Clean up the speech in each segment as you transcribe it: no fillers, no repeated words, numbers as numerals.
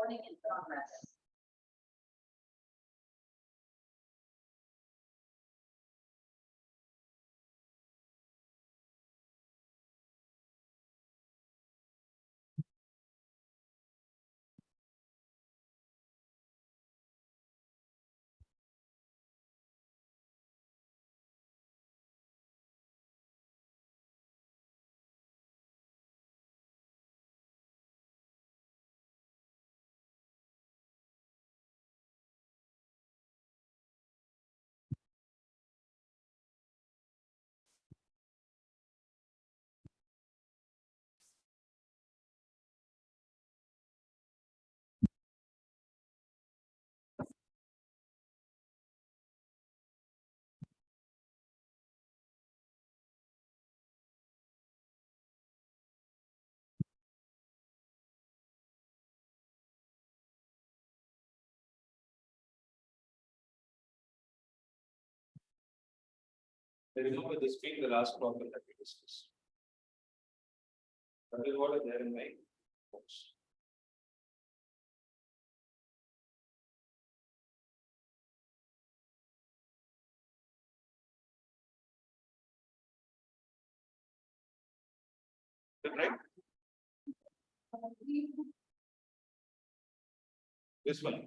Recording in progress. Remember this being the last problem that we discussed. That is what is there in my books. Right? This one.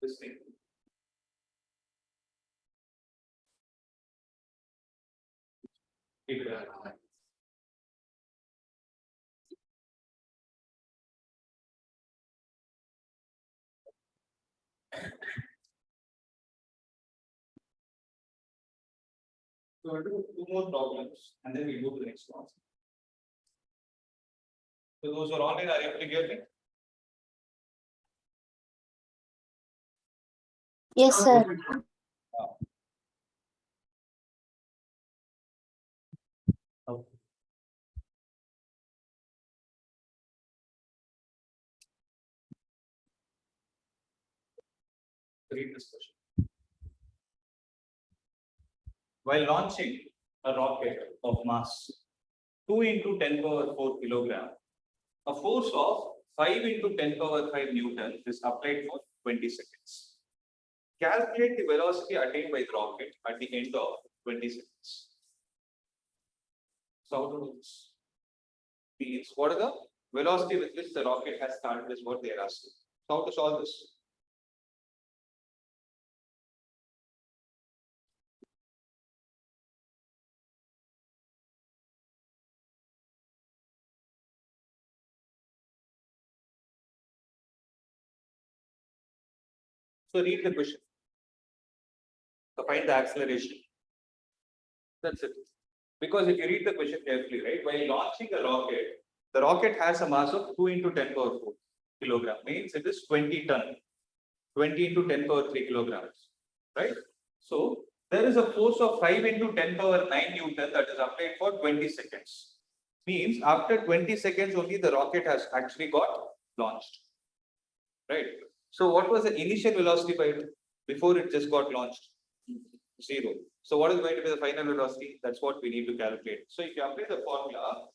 This thing. Keep it up. So I'll do two more problems and then we go to the next one. So those who are online, are you able to hear me? Yes, sir. Okay. Read this question. While launching a rocket of mass 2 into 10 power 4 kilogram, a force of 5 into 10 power 5 Newton is applied for 20 seconds. Calculate the velocity attained by the rocket at the end of 20 seconds. So, how to do this? Means what is the velocity with which the rocket has started is what they are asking. So, how to solve this? So, read the question. So, find the acceleration. That's it. Because if you read the question carefully, right, while launching a rocket, the rocket has a mass of 2 into 10 power 4 kilogram, means it is 20 ton, 20 into 10 power 3 kilograms, right? So there is a force of 5 into 10 power 9 Newton that is applied for 20 seconds. Means after 20 seconds only the rocket has actually got launched, right? So what was the initial velocity by it before it just got launched? 0. So what is going to be the final velocity? That's what we need to calculate. So if you apply the formula,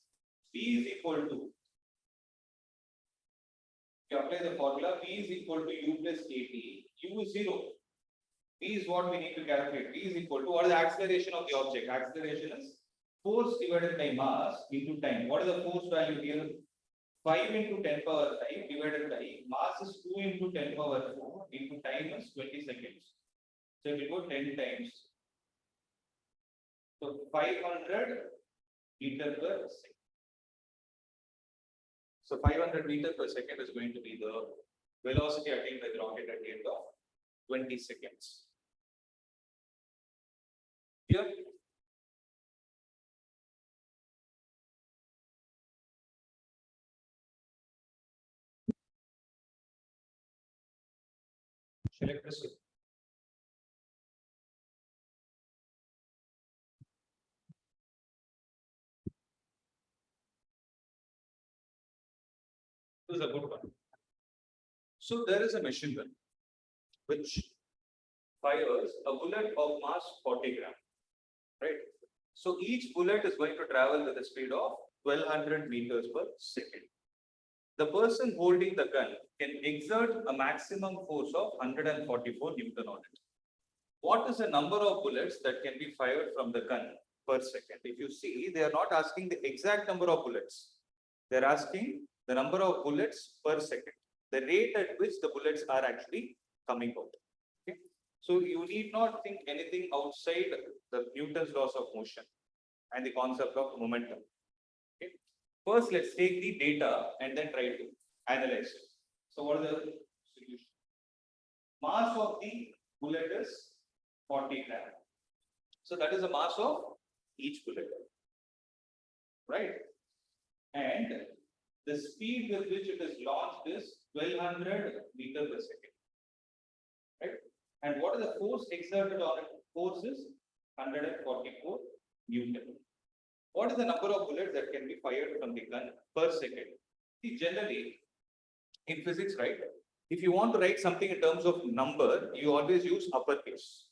V is equal to, if you apply the formula, V is equal to U plus KT, U is 0. V is what we need to calculate. V is equal to, what is the acceleration of the object? Acceleration is force divided by mass into time. What is the force value here? 5 into 10 power 5 divided by mass is 2 into 10 power 4 into time is 20 seconds. So if we go 10 times, so 500 meter per second. So 500 meter per second is going to be the velocity attained by the rocket at the end of 20 seconds. Here. Shall I proceed? This is a good one. So there is a machine gun. which fires a bullet of mass 40 gram, right? So each bullet is going to travel with a speed of 1200 meters per second. The person holding the gun can exert a maximum force of 144 Newton on it. What is the number of bullets that can be fired from the gun per second? If you see, they are not asking the exact number of bullets. They're asking the number of bullets per second, the rate at which the bullets are actually coming out. Okay? So you need not think anything outside the Newton's laws of motion and the concept of momentum. Okay? First, let's take the data and then try to analyze it. So what is the solution? Mass of the bullet is 40 gram. So that is the mass of each bullet, right? And the speed with which it is launched is 1200 meters per second, right? And what is the force exerted on it? Force is 144 Newton. What is the number of bullets that can be fired from the gun per second? See, generally, in physics, right? If you want to write something in terms of number, you always use uppercase.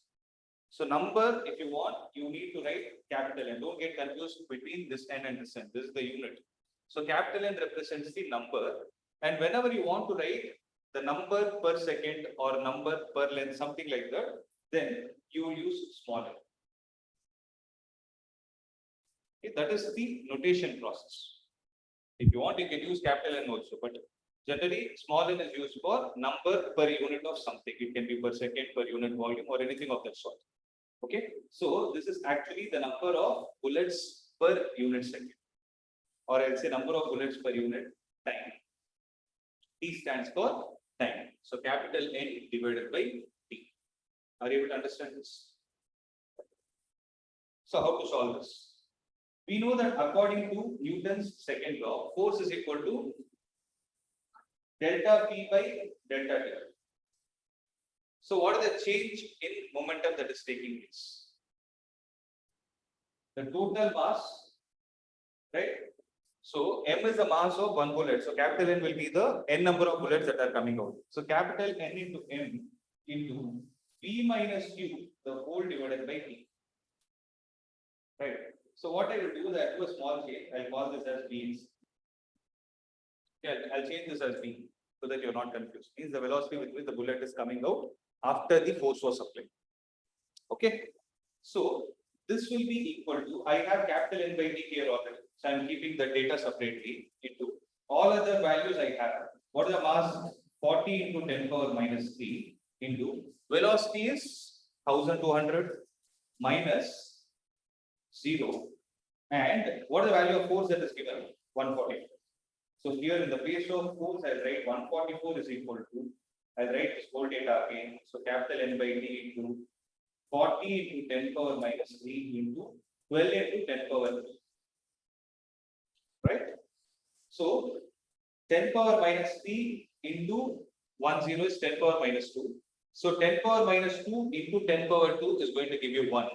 So number, if you want, you need to write capital N. Don't get confused between this N and this N. This is the unit. So capital N represents the number. And whenever you want to write the number per second or number per length, something like that, then you will use small n. Okay, that is the notation process. If you want, you can use capital N also, but generally small n is used for number per unit of something. It can be per second, per unit volume, or anything of that sort. Okay, so this is actually the number of bullets per unit second, or I'll say number of bullets per unit time. T stands for time. So capital N divided by T. Are you able to understand this? So how to solve this? We know that according to Newton's second law, force is equal to delta P by delta T. So what is the change in momentum that is taking place? The total mass, right? So M is the mass of one bullet. So capital N will be the N number of bullets that are coming out. So capital N into M into P minus Q, the whole divided by T. Right. So what I will do is I do a small change. I'll call this as B. Yeah, I'll change this as B so that you're not confused. Means the velocity with which the bullet is coming out after the force was applied. Okay. So this will be equal to, I have capital N by T here already. So I'm keeping the data separately into all other values I have. What is the mass? 40 into 10 power minus 3 into velocity is 1200 minus 0. And what is the value of force that is given? 144. So here in the place of force, I'll write 144 is equal to, I'll write this whole data again. So capital N by T into 40 into 10 power minus 3 into 12 into 10 power 3. Right? So 10 power minus 3 into 10 is 10 power minus 2. So 10 power minus 2 into 10 power 2 is going to give you 1.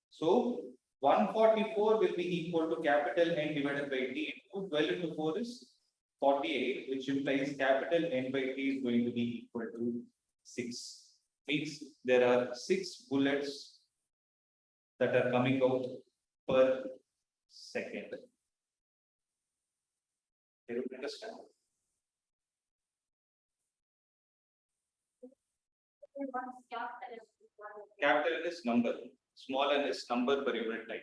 So 144 will be equal to capital N divided by T into 12 into 4 is 48, which implies capital N by T is going to be equal to 6. Means there are 6 bullets that are coming out per second. Do you understand? Capital N is number, small n is number per unit time.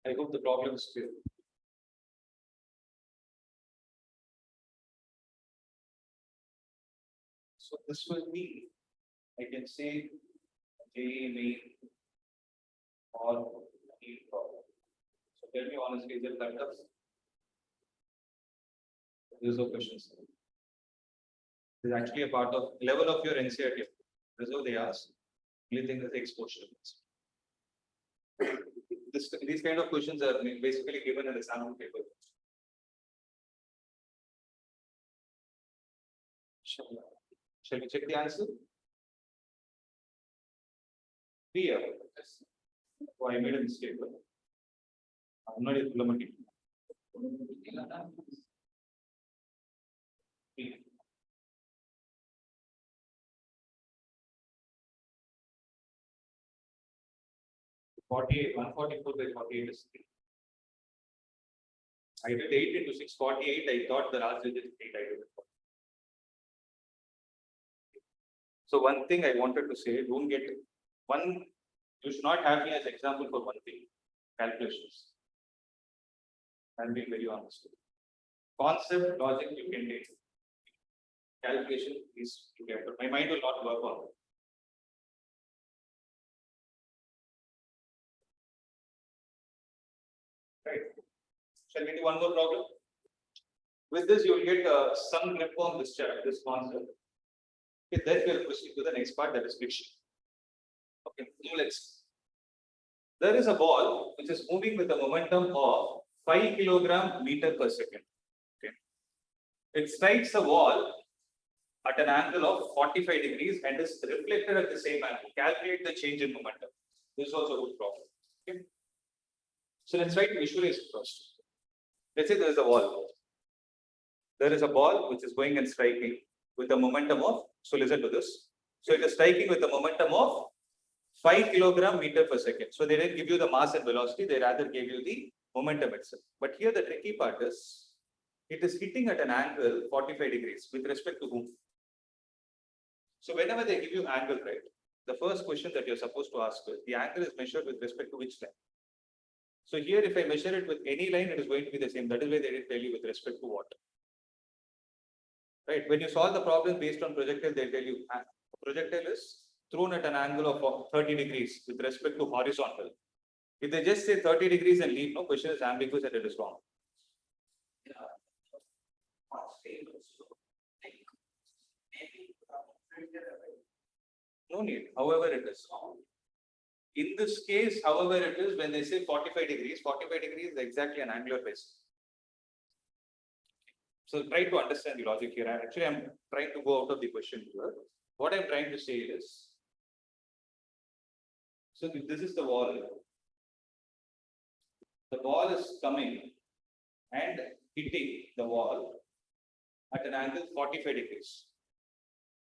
I hope the problem is clear. So this will be, I can say, J main or E problem. So tell me honestly, is it that tough? These are questions. This is actually a part of level of your NCERT. This is what they ask. Only thing is the exposure. These kind of questions are basically given in the sample paper. Shall we check the answer? Here. Oh, I made a mistake. I'm not implementing. 48, 144 by 48 is 3. I did 8 into 6, 48. I thought the last digit is 8. I did it. So one thing I wanted to say, don't get one, you should not have me as example for one thing, calculations. I'm being very honest. Concept, logic, you can take. Calculation is together. My mind will not work on it. Right. Shall we do one more problem? With this, you will get some grip on this chart, this concept. Okay, then we'll proceed to the next part, that is friction. Okay, now let's. There is a ball which is moving with a momentum of 5 kilogram meter per second. Okay. It strikes the wall at an angle of 45 degrees and is reflected at the same angle. Calculate the change in momentum. This is also a good problem. Okay. So let's try to visualize it first. Let's say there is a wall. There is a ball which is going and striking with a momentum of, so listen to this. So it is striking with a momentum of 5 kilogram meter per second. So they didn't give you the mass and velocity, they rather gave you the momentum itself. But here the tricky part is, it is hitting at an angle 45 degrees with respect to whom? So whenever they give you angle, right, the first question that you're supposed to ask is, the angle is measured with respect to which line? So here, if I measure it with any line, it is going to be the same. That is why they didn't tell you with respect to what. Right? When you solve the problem based on projectile, they tell you projectile is thrown at an angle of 30 degrees with respect to horizontal. If they just say 30 degrees and leave, no, question is ambiguous and it is wrong. No need, however it is. In this case, however it is, when they say 45 degrees is exactly an angular basis. So try to understand the logic here. Actually, I'm trying to go out of the question here. What I'm trying to say is, so this is the wall. The ball is coming and hitting the wall at an angle 45 degrees.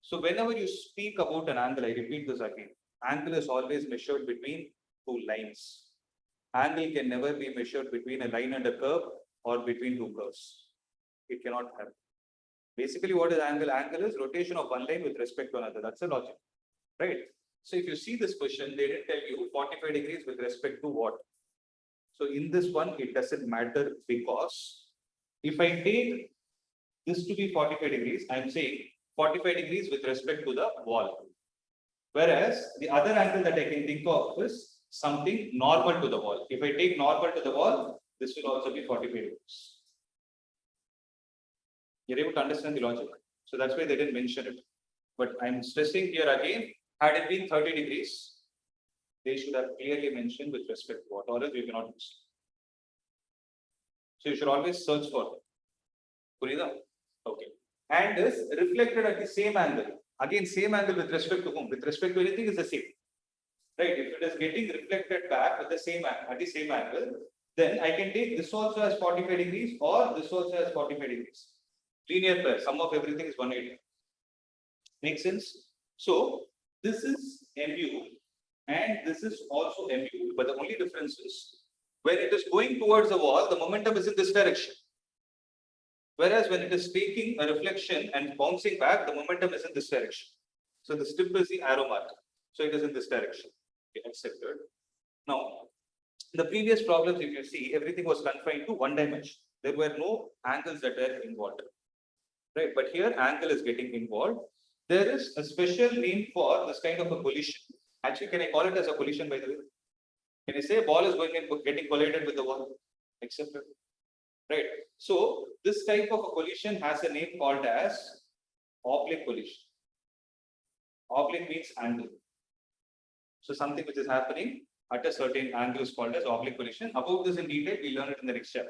So whenever you speak about an angle, I repeat this again, angle is always measured between two lines. Angle can never be measured between a line and a curve or between two curves. It cannot happen. Basically, what is angle? Angle is rotation of one line with respect to another. That's the logic, right? So if you see this question, they didn't tell you 45 degrees with respect to what. So in this one, it doesn't matter because if I take this to be 45 degrees, I'm saying 45 degrees with respect to the wall. Whereas the other angle that I can think of is something normal to the wall. If I take normal to the wall, this will also be 45 degrees. You're able to understand the logic. So that's why they didn't mention it. But I'm stressing here again, had it been 30 degrees, they should have clearly mentioned with respect to what, or else you cannot use. So you should always search for it. Okay. And is reflected at the same angle. Again, same angle with respect to whom? With respect to anything is the same. Right? If it is getting reflected back with the same at the same angle, then I can take this also as 45 degrees or this also as 45 degrees. Linear pair, sum of everything is 180. Makes sense? So this is MU and this is also MU, but the only difference is when it is going towards the wall, the momentum is in this direction. Whereas when it is taking a reflection and bouncing back, the momentum is in this direction. So the strip is the arrow mark. So it is in this direction. Okay, accepted. Now, in the previous problems, if you see, everything was confined to one dimension. There were no angles that were involved. Right, but here angle is getting involved. There is a special name for this kind of a collision. Actually, can I call it as a collision by the way? Can I say a ball is going and getting collided with the wall? Accepted. Right. So this type of a collision has a name called as oblique collision. Oblique means angle. So something which is happening at a certain angle is called as oblique collision. About this in detail, we learn it in the next chapter.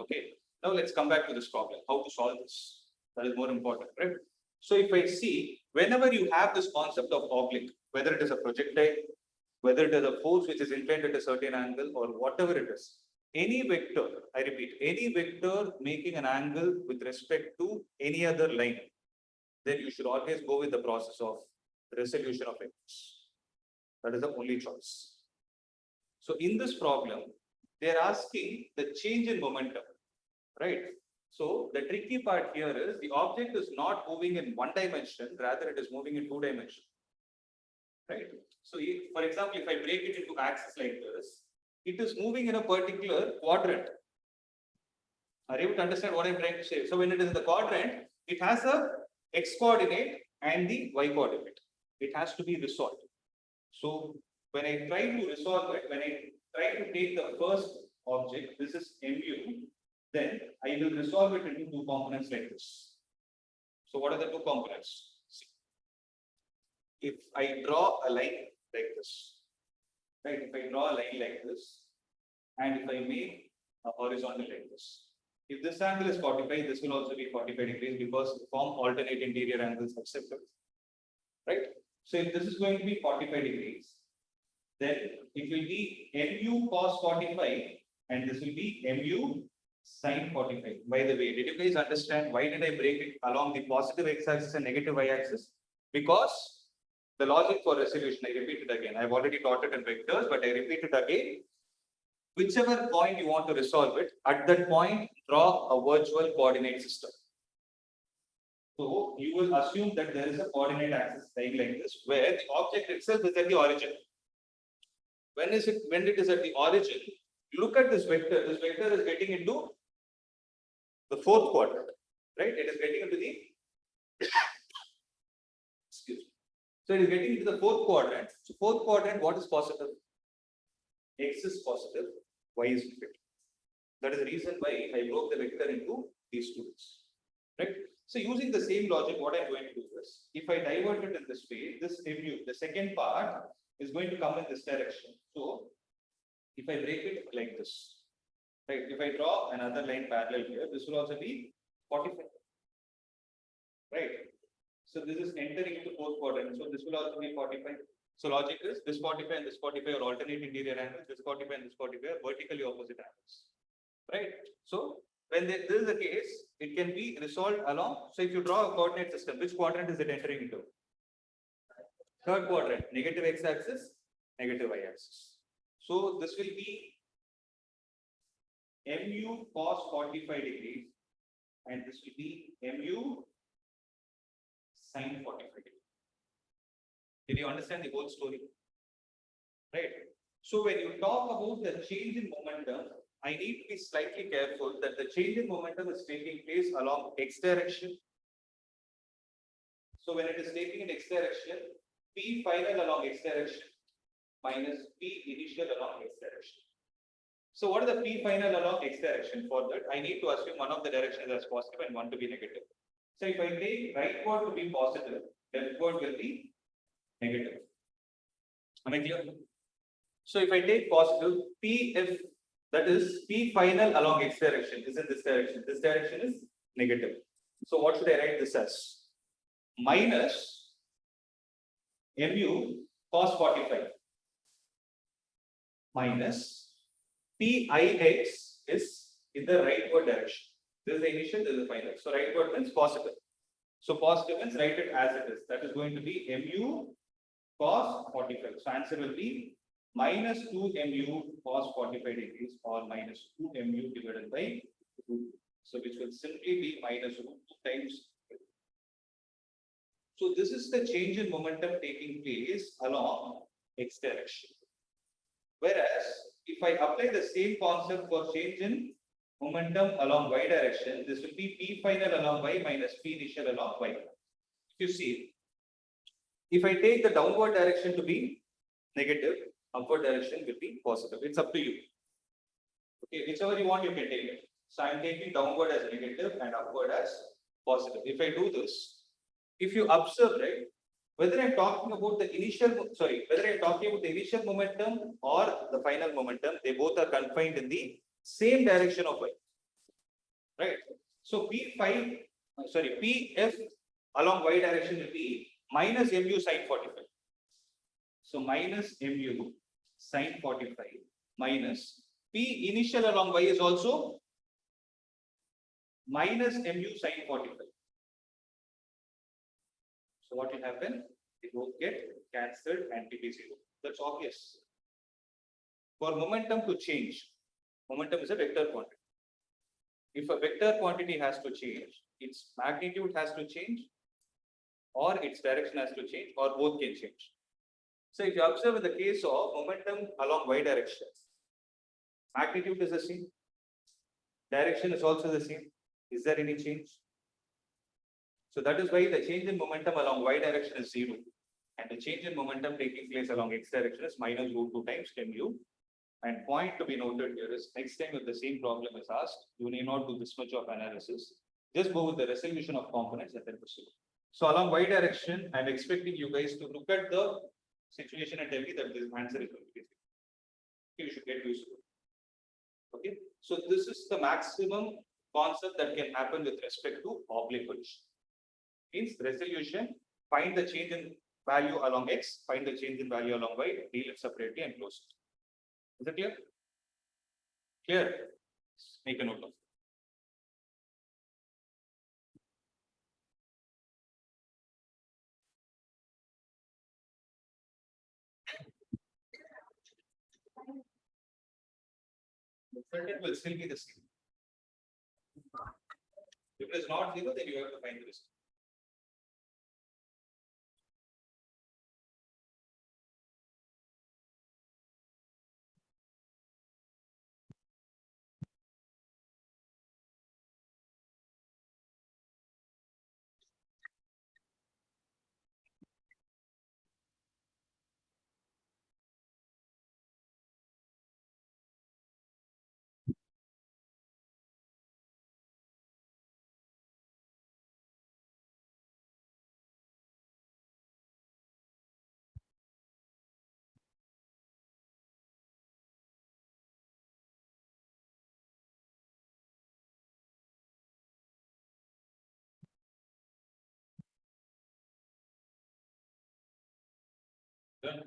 Okay. Now let's come back to this problem. How to solve this? That is more important, right? So if I see, whenever you have this concept of oblique, whether it is a projectile, whether it is a force which is inclined at a certain angle or whatever it is, any vector, I repeat, any vector making an angle with respect to any other line, then you should always go with the process of resolution of vectors. That is the only choice. So in this problem, they are asking the change in momentum, right? So the tricky part here is the object is not moving in one dimension, rather it is moving in two dimensions, right? So if, for example, if I break it into axes like this, it is moving in a particular quadrant. Are you able to understand what I'm trying to say? So when it is in the quadrant, it has a x coordinate and the y coordinate. It has to be resolved. So when I try to resolve it, when I try to take the first object, this is mu, then I will resolve it into two components like this. So what are the two components? See, if I draw a line like this, right? If I draw a line like this, and if I make a horizontal like this, if this angle is 45, this will also be 45 degrees because form alternate interior angles accepted, right? So if this is going to be 45 degrees, then it will be mu cos 45 and this will be mu sin 45. By the way, did you guys understand why did I break it along the positive x-axis and negative y-axis? Because the logic for resolution, I repeat it again. I've already taught it in vectors, but I repeat it again. Whichever point you want to resolve it, at that point, draw a virtual coordinate system. So you will assume that there is a coordinate axis lying like this, where the object itself is at the origin. When it is at the origin, look at this vector. This vector is getting into the fourth quadrant, right? It is getting into the excuse me. So it is getting into the fourth quadrant. So fourth quadrant, what is positive? X is positive, y is negative. That is the reason why I broke the vector into these two bits, right? So using the same logic, what I'm going to do is, if I divert it in this way, this mu, the second part is going to come in this direction. So if I break it like this, right? If I draw another line parallel here, this will also be 45, right? So this is entering into fourth quadrant. So this will also be 45. So logic is this 45 and this 45 are alternate interior angles. This 45 and this 45 are vertically opposite angles, right? So when this is the case, it can be resolved along. So if you draw a coordinate system, which quadrant is it entering into? Third quadrant, negative x-axis, negative y-axis. So this will be mu cos 45 degrees and this will be mu sin 45 degrees. Did you understand the whole story? Right. So when you talk about the change in momentum, I need to be slightly careful that the change in momentum is taking place along x direction. So when it is taking in x direction, P final along x direction minus P initial along x direction. So what is the P final along x direction? For that, I need to assume one of the directions as positive and one to be negative. So if I take rightward to be positive, leftward will be negative. Am I clear? So if I take positive, P if that is P final along x direction is in this direction. This direction is negative. So what should I write this as? Minus mu cos 45 minus Pix is in the rightward direction. This is the initial, this is the final. So rightward means positive. So positive means write it as it is. That is going to be mu cos 45. So answer will be minus 2 mu cos 45 degrees or minus 2 mu divided by 2. So which will simply be minus root 2 times. So this is the change in momentum taking place along x direction. Whereas if I apply the same concept for change in momentum along y direction, this will be P final along y minus P initial along y. If you see, if I take the downward direction to be negative, upward direction will be positive. It's up to you. Okay, whichever you want, you can take it. So I'm taking downward as negative and upward as positive. If I do this, if you observe, right, whether I'm talking about the whether I'm talking about the initial momentum or the final momentum, they both are confined in the same direction of y, right? So Pf along y direction will be minus mu sine 45. So minus mu sine 45 minus P initial along y is also minus mu sine 45. So what will happen? They both get cancelled and it is zero. That's obvious. For momentum to change, momentum is a vector quantity. If a vector quantity has to change, its magnitude has to change, or its direction has to change, or both can change. So if you observe in the case of momentum along y direction, magnitude is the same, direction is also the same. Is there any change? So that is why the change in momentum along y direction is zero, and the change in momentum taking place along x direction is minus root 2 times mu. And point to be noted here is next time if the same problem is asked, you need not do this much of analysis. Just go with the resolution of components and then proceed. So along y direction, I'm expecting you guys to look at the situation and tell me that this answer is going to be. You should get used to it. Okay, so this is the maximum concept that can happen with respect to oblique collision. Means resolution, find the change in value along x, find the change in value along y, deal it separately and close it. Is it clear? Clear? Make a note of it. The circuit will still be the same. If it is not zero, then you have to find the result. Done.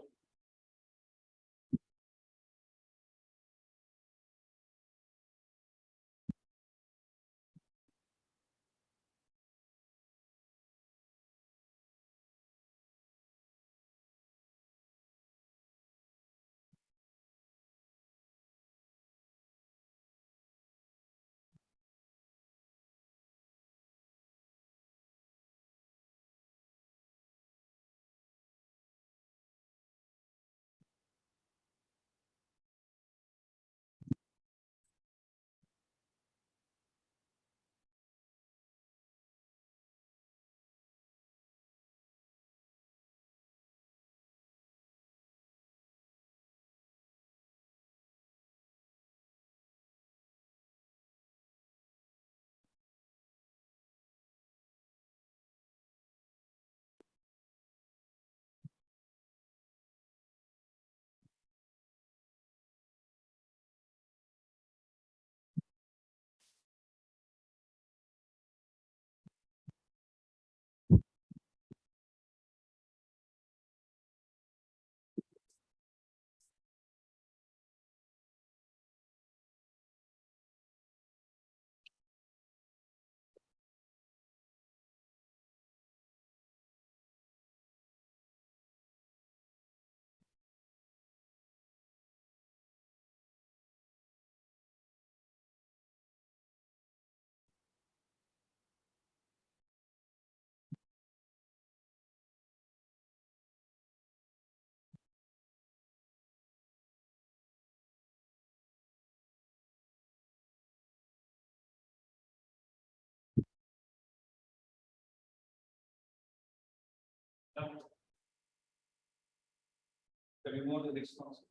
we move on to the next concept?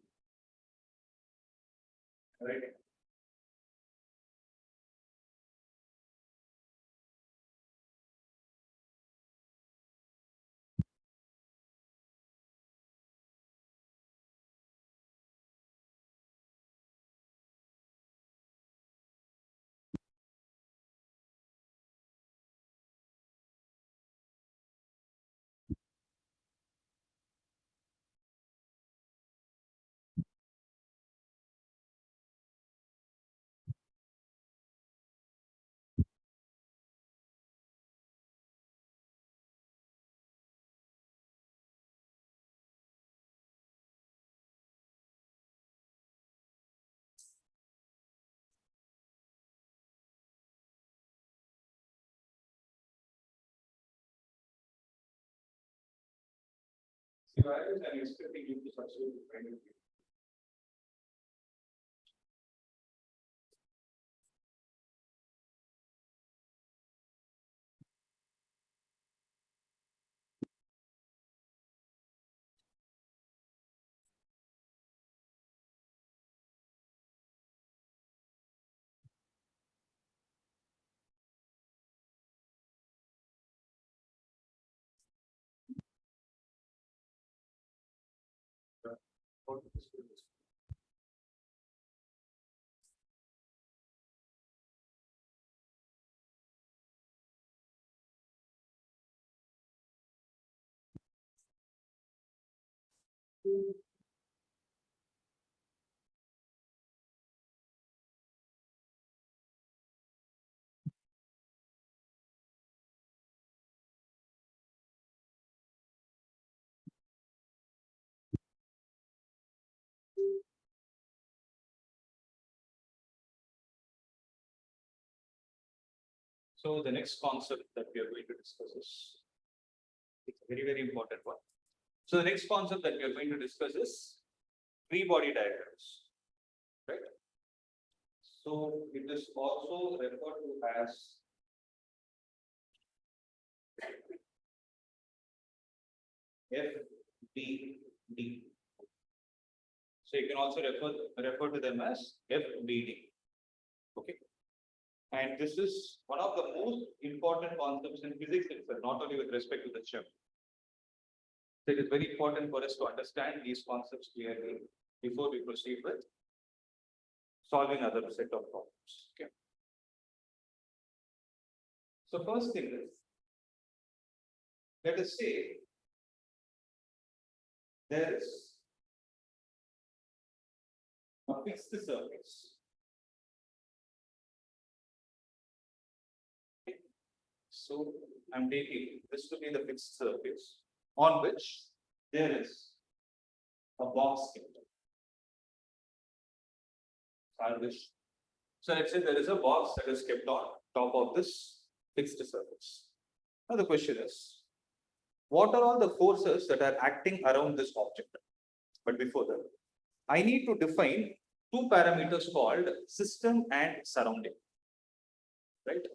Right. So I'm expecting you to substitute the final. So the next concept that we are going to discuss is it's a very, very important one. So the next concept that we are going to discuss is free body diagrams, right? So it is also referred to as FBD. So you can also refer to them as FBD. Okay. And this is one of the most important concepts in physics itself, not only with respect to the chip. So it is very important for us to understand these concepts clearly before we proceed with solving other set of problems. Okay. So first thing is, let us say there is a fixed surface. Okay. So I'm taking this to be the fixed surface on which there is a box kept. So let's say there is a box that is kept on top of this fixed surface. Now the question is, what are all the forces that are acting around this object? But before that, I need to define two parameters called system and surrounding. Right?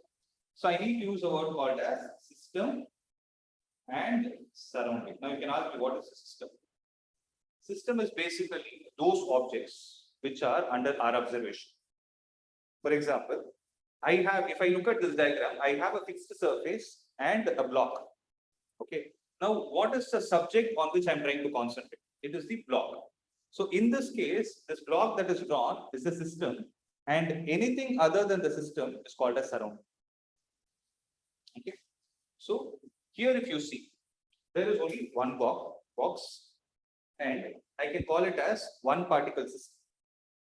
So I need to use a word called as system and surrounding. Now you can ask me, what is a system? System is basically those objects which are under our observation. For example, if I look at this diagram, I have a fixed surface and a block. Okay. Now, what is the subject on which I'm trying to concentrate? It is the block. So in this case, this block that is drawn is the system, and anything other than the system is called as surrounding. Okay. So here, if you see, there is only one box, and I can call it as one particle system.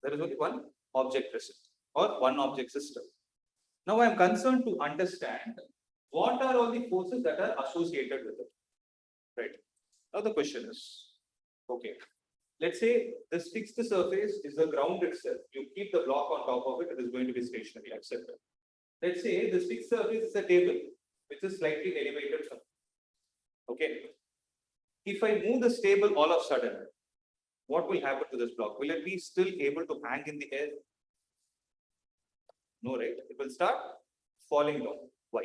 There is only one object present or one object system. Now I am concerned to understand what are all the forces that are associated with it. Right. Now the question is, okay, let's say this fixed surface is the ground itself. You keep the block on top of it, it is going to be stationary, accept it. Let's say this fixed surface is a table which is slightly elevated from. Okay. If I move this table all of a sudden, what will happen to this block? Will it be still able to hang in the air? No, right? It will start falling down. Why?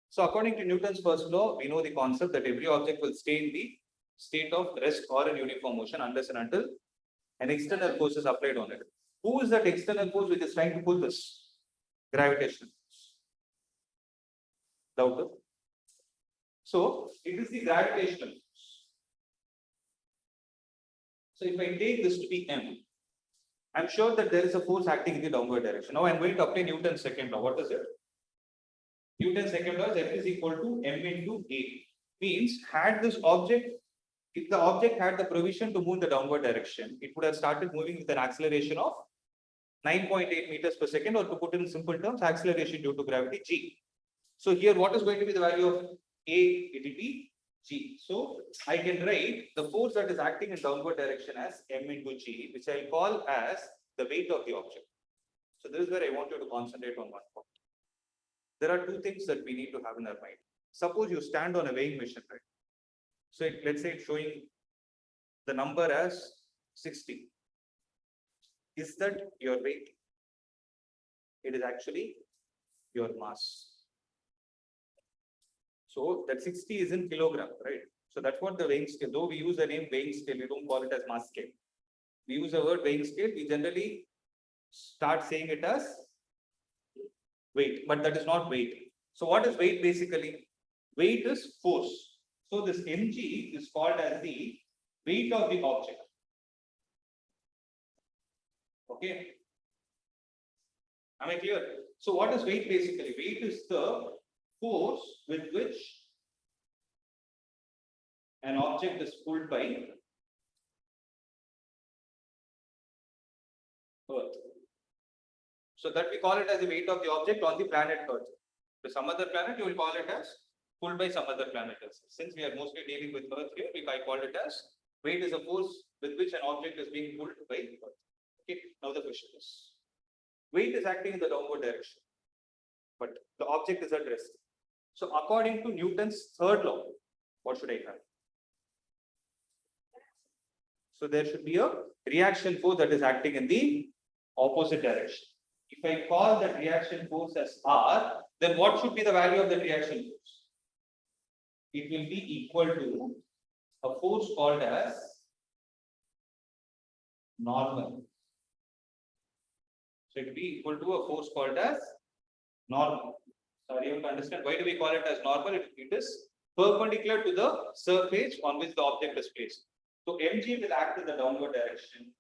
So according to Newton's first law, we know the concept that every object will stay in the state of rest or in uniform motion unless and until an external force is applied on it. Who is that external force which is trying to pull this? Gravitational force. Doubter? So it is the gravitational force. So if I take this to be M, I'm sure that there is a force acting in the downward direction. Now I'm going to apply Newton's second law. What is it? Newton's second law is F is equal to M into A. Means had this object, if the object had the provision to move in the downward direction, it would have started moving with an acceleration of 9.8 meters per second, or to put in simple terms, acceleration due to gravity g. So here, what is going to be the value of A? It will be g. So I can write the force that is acting in downward direction as M into g, which I call as the weight of the object. So this is where I want you to concentrate on one point. There are two things that we need to have in our mind. Suppose you stand on a weighing machine, right? So let's say it's showing the number as 60. Is that your weight? It is actually your mass. So that 60 is in kilogram, right? So that's what the weighing scale, though we use the name weighing scale, we don't call it as mass scale. We use the word weighing scale, we generally start saying it as weight, but that is not weight. So what is weight basically? Weight is force. So this mg is called as the weight of the object. Okay. Am I clear? So what is weight basically? Weight is the force with which an object is pulled by Earth. So that we call it as the weight of the object on the planet Earth. To some other planet, you will call it as pulled by some other planet. Since we are mostly dealing with Earth here, I call it as weight is a force with which an object is being pulled by Earth. Okay. Now the question is, weight is acting in the downward direction, but the object is at rest. So according to Newton's third law, what should I have? So there should be a reaction force that is acting in the opposite direction. If I call that reaction force as R, then what should be the value of the reaction force? It will be equal to a force called as normal. So it will be equal to a force called as normal. Sorry, you have to understand why do we call it as normal? It is perpendicular to the surface on which the object is placed. So mg will act in the downward direction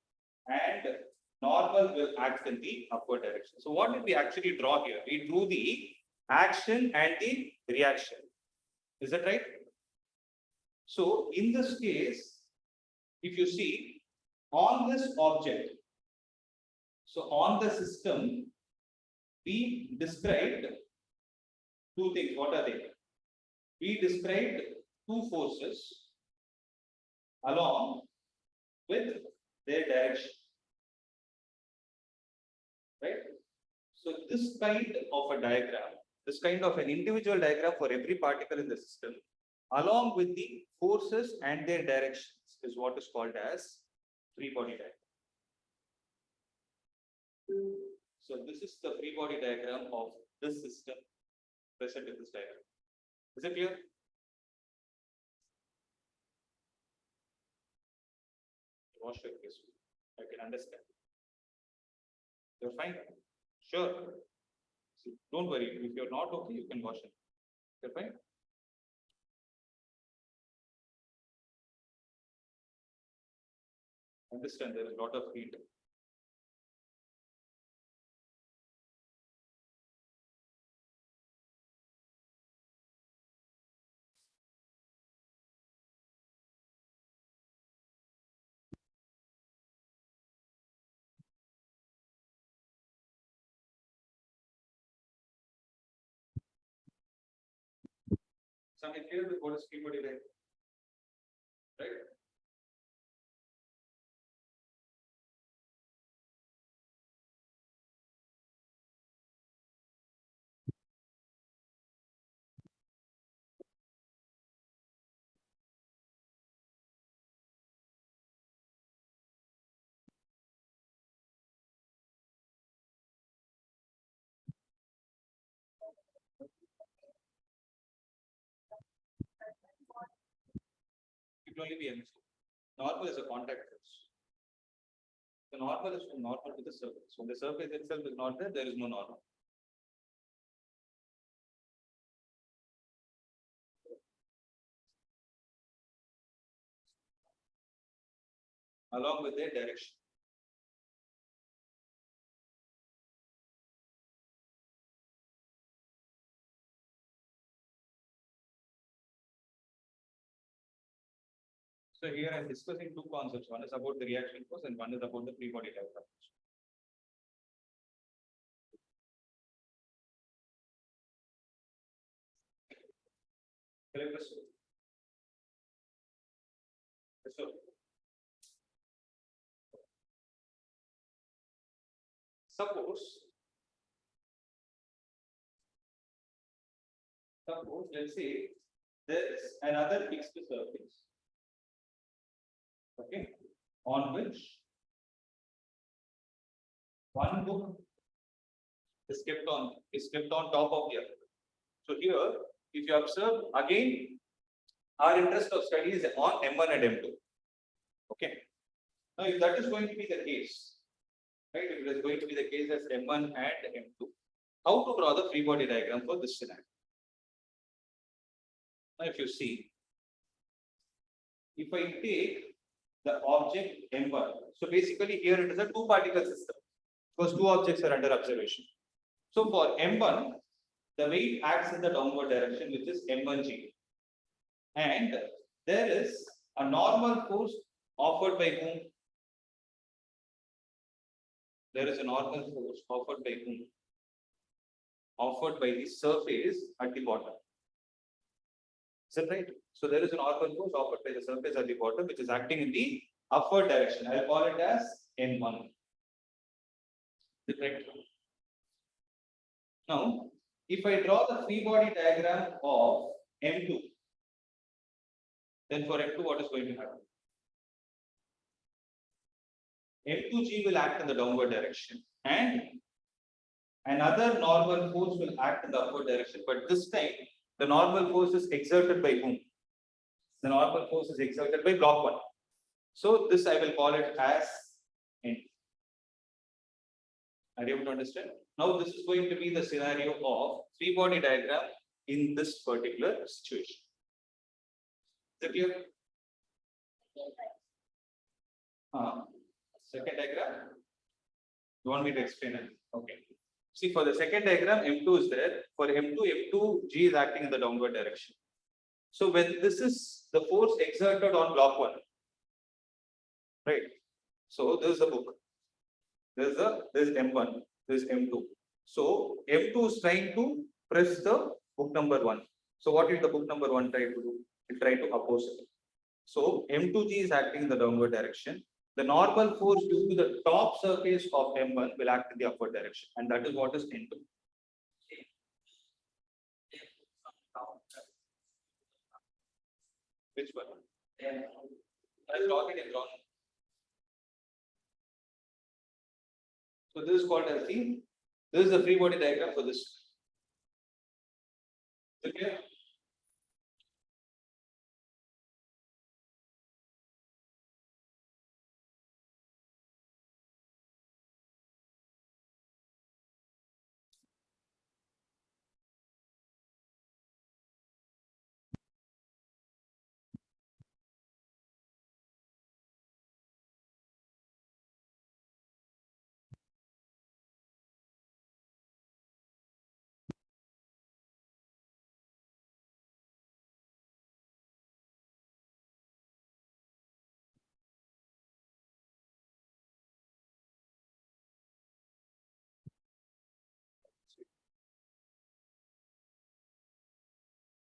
and normal will act in the upward direction. So what did we actually draw here? We drew the action and the reaction. Is that right? So in this case, if you see on this object, so on the system, we described two things. What are they? We described two forces along with their direction. Right? So this kind of a diagram, this kind of an individual diagram for every particle in the system, along with the forces and their directions, is what is called as free body diagram. So this is the free body diagram of this system present in this diagram. Is it clear? Wash your face. I can understand. You're fine. Sure. See, don't worry. If you're not okay, you can wash it. You're fine. Understand there is a lot of heat. So I'm clear with what is free body diagram, right? will only be M2. Normal is a contact force. The normal is from normal to the surface. When the surface itself is not there is no normal. Along with their direction. So here I am discussing two concepts. One is about the reaction force and one is about the free body diagram. Suppose let's say there is another fixed surface, okay, on which one book is kept on top of the other. So here, if you observe again, our interest of study is on M1 and M2. Okay. Now, if that is going to be the case, right? If it is going to be the case as M1 and M2, how to draw the free body diagram for this scenario? Now, if you see, if I take the object M1, so basically here it is a two particle system because two objects are under observation. So for M1, the weight acts in the downward direction, which is M1G. And there is a normal force offered by whom? There is a normal force offered by whom? Offered by the surface at the bottom. Is that right? So there is a normal force offered by the surface at the bottom, which is acting in the upward direction. I'll call it as N1. Is that right? Now, if I draw the free body diagram of M2, then for M2, what is going to happen? M2G will act in the downward direction and another normal force will act in the upward direction. But this time, the normal force is exerted by whom? The normal force is exerted by block 1. So this I will call it as N. Are you able to understand? Now this is going to be the scenario of free body diagram in this particular situation. Is it clear? Second diagram. You want me to explain it? Okay. See, for the second diagram, M2 is there. For M2G is acting in the downward direction. So when this is the force exerted on block 1, right? So this is the book. This is M1. This is M2. So M2 is trying to press the book number 1. So what did the book number 1 try to do? It tried to oppose it. So M2G is acting in the downward direction. The normal force due to the top surface of M1 will act in the upward direction, and that is what is N2. Which one? I draw it in wrong. So this is called as this is the free body diagram for this. Okay.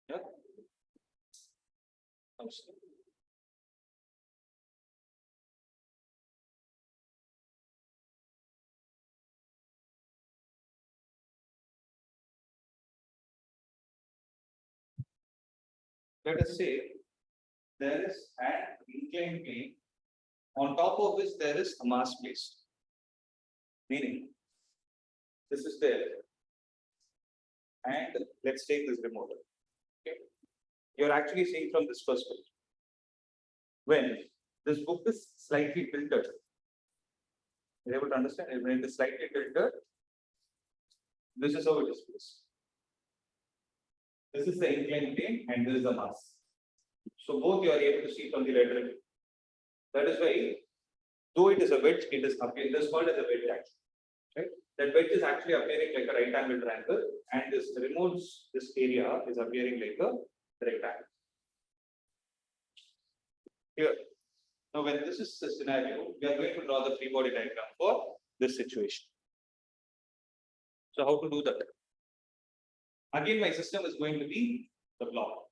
Yeah. Let us say there is an inclined plane on top of which there is a mass placed. Meaning, this is there, and let's take this remote. Okay, you're actually seeing from this perspective. when this book is slightly tilted. You're able to understand? When it is slightly tilted, this is how it is placed. This is the inclined plane and this is the mass. So both you are able to see from the lateral. That is why, though it is a wedge, it is appearing. This called as a wedge action. Right? That wedge is actually appearing like a right angle triangle, and this removes this area is appearing like a rectangle. Here. Now, when this is the scenario, we are going to draw the free body diagram for this situation. So, how to do that? Again, my system is going to be the block.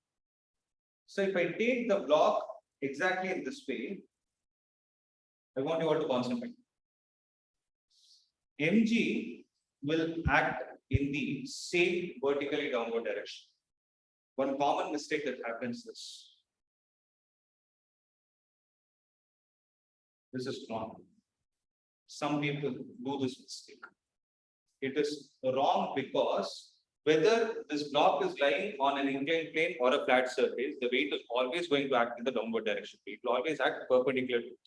So, if I take the block exactly in this way, I want you all to concentrate. Mg will act in the same vertically downward direction. One common mistake that happens is this is wrong. Some people do this mistake. It is wrong because whether this block is lying on an inclined plane or a flat surface, the weight is always going to act in the downward direction. It will always act perpendicular to it.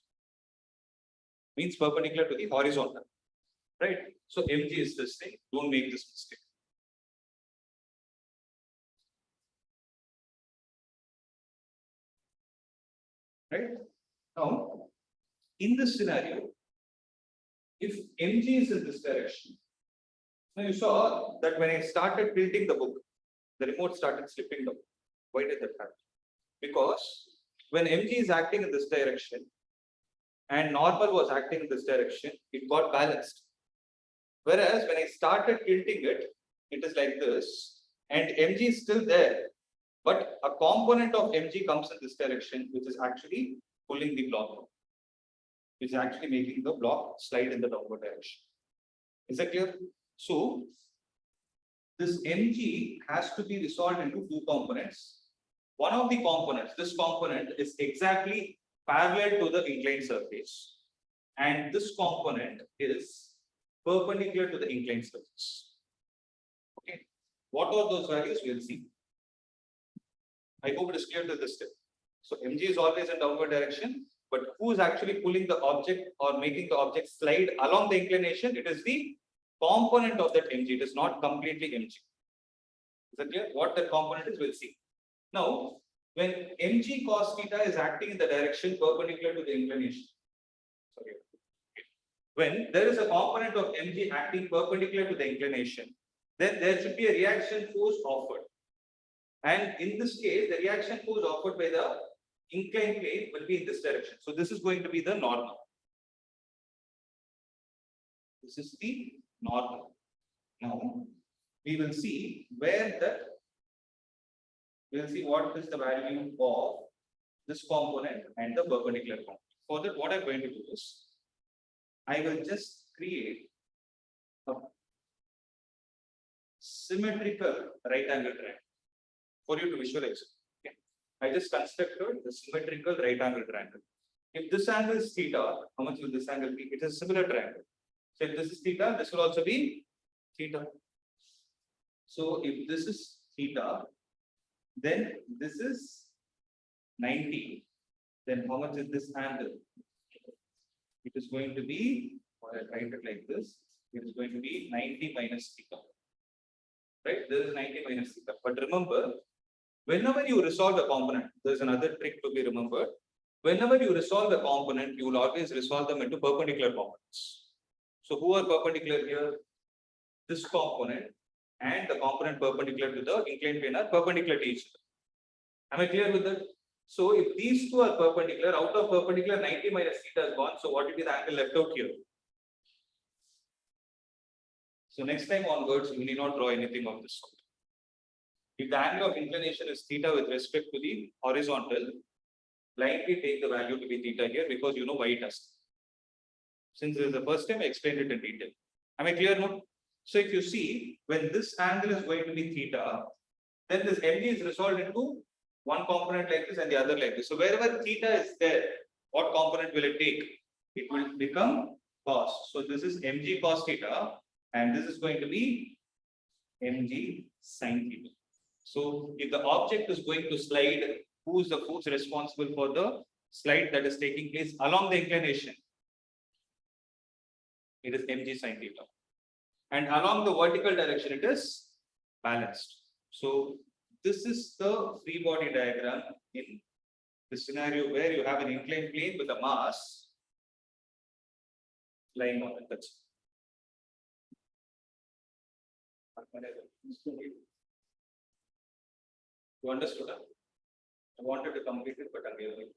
Means perpendicular to the horizontal. Right? So Mg is this thing. Don't make this mistake. Right? Now, in this scenario, if Mg is in this direction, now you saw that when I started tilting the book, the remote started slipping down. Why did that happen? Because when Mg is acting in this direction and normal was acting in this direction, it got balanced. Whereas when I started tilting it, it is like this, and Mg is still there, but a component of Mg comes in this direction, which is actually pulling the block out, which is actually making the block slide in the downward direction. Is that clear? So, this Mg has to be resolved into two components. One of the components, this component is exactly parallel to the inclined surface, and this component is perpendicular to the inclined surface. Okay, what are those values? We'll see. I hope it is clear to this step. So Mg is always in downward direction, but who is actually pulling the object or making the object slide along the inclination? It is the component of that Mg. It is not completely Mg. Is that clear? What that component is, we'll see. Now, when Mg cos theta is acting in the direction perpendicular to the inclination, sorry. When there is a component of Mg acting perpendicular to the inclination, then there should be a reaction force offered. And in this case, the reaction force offered by the inclined plane will be in this direction. So this is going to be the normal. This is the normal. Now, we will see where that, we will see what is the value of this component and the perpendicular component. For that, what I'm going to do is, I will just create a symmetrical right angle triangle for you to visualize it. Okay. I just constructed the symmetrical right angle triangle. If this angle is theta, how much will this angle be? It is a similar triangle. So if this is theta, this will also be theta. So if this is theta, then this is 90. Then how much is this angle? It is going to be, or I write it like this, it is going to be 90 minus theta. Right? This is 90 minus theta. But remember, whenever you resolve the component, there is another trick to be remembered. Whenever you resolve the component, you will always resolve them into perpendicular components. So who are perpendicular here? This component and the component perpendicular to the inclined plane are perpendicular to each other. Am I clear with that? So if these two are perpendicular, out of perpendicular 90 minus theta is gone. So what will be the angle left out here? So next time onwards, you need not draw anything of this sort. If the angle of inclination is theta with respect to the horizontal, blindly take the value to be theta here because you know why it has. Since this is the first time, I explained it in detail. Am I clear now? So if you see, when this angle is going to be theta, then this Mg is resolved into one component like this and the other like this. So wherever theta is there, what component will it take? It will become cos. So this is Mg cos theta, and this is going to be Mg sin theta. So if the object is going to slide, who is responsible for the slide that is taking place along the inclination, it is mg sin theta. And along the vertical direction, it is balanced. So this is the free body diagram in the scenario where you have an inclined plane with a mass lying on it. That's you understood? Huh? I wanted to complete it, but again.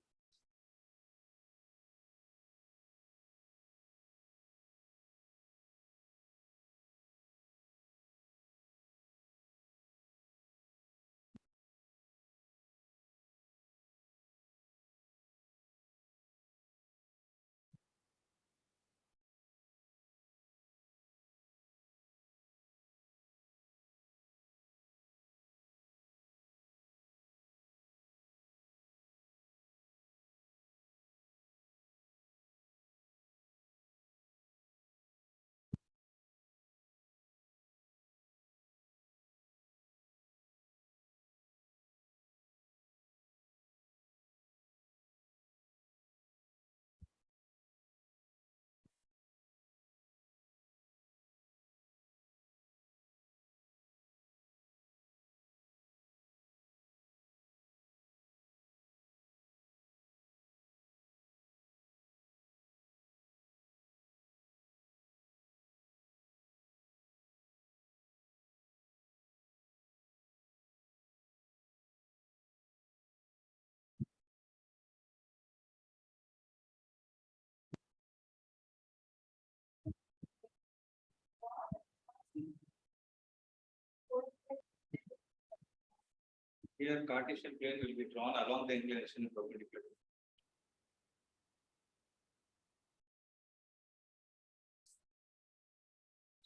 Here, Cartesian plane will be drawn along the inclination perpendicular.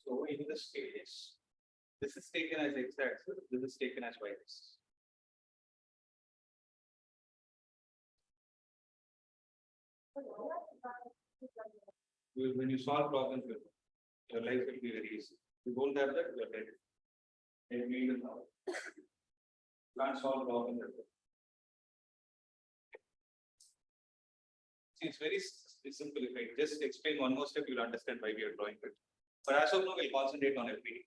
So in this case, this is taken as x-axis, this is taken as y-axis. When you solve problems, your life will be very easy. You don't have that, you are dead. And you even now can't solve problems. See, it's very simple. If I just explain one more step, you'll understand why we are drawing it. But as of now, we'll concentrate on FPD.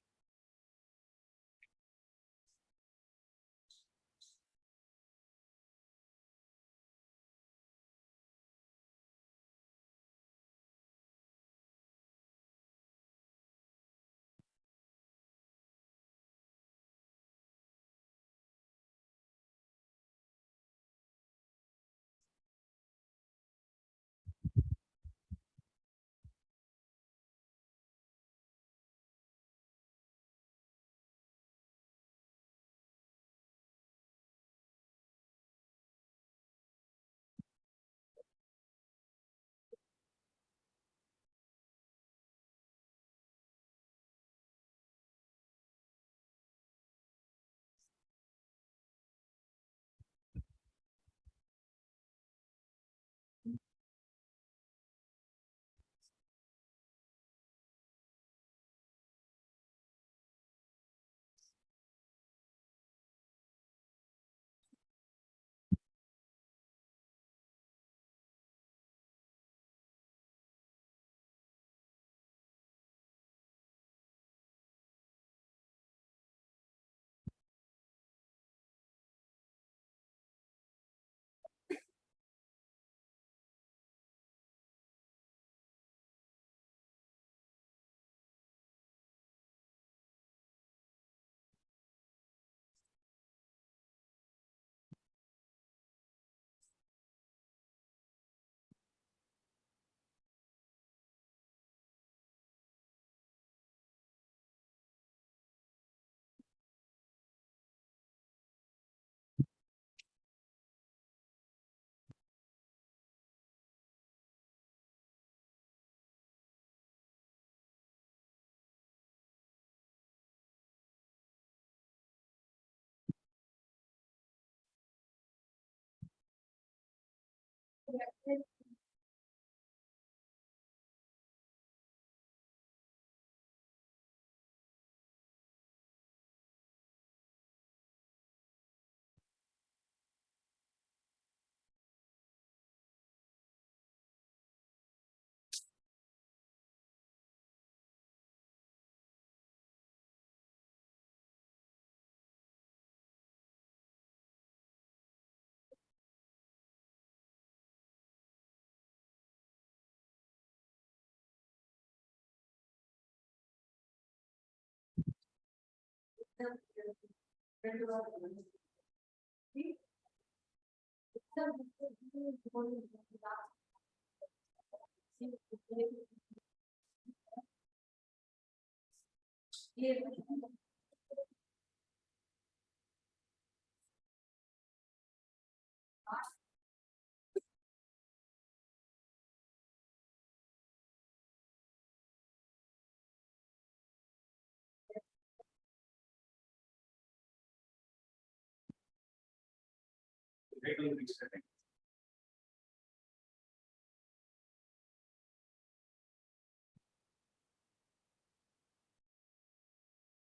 Write down the next setting.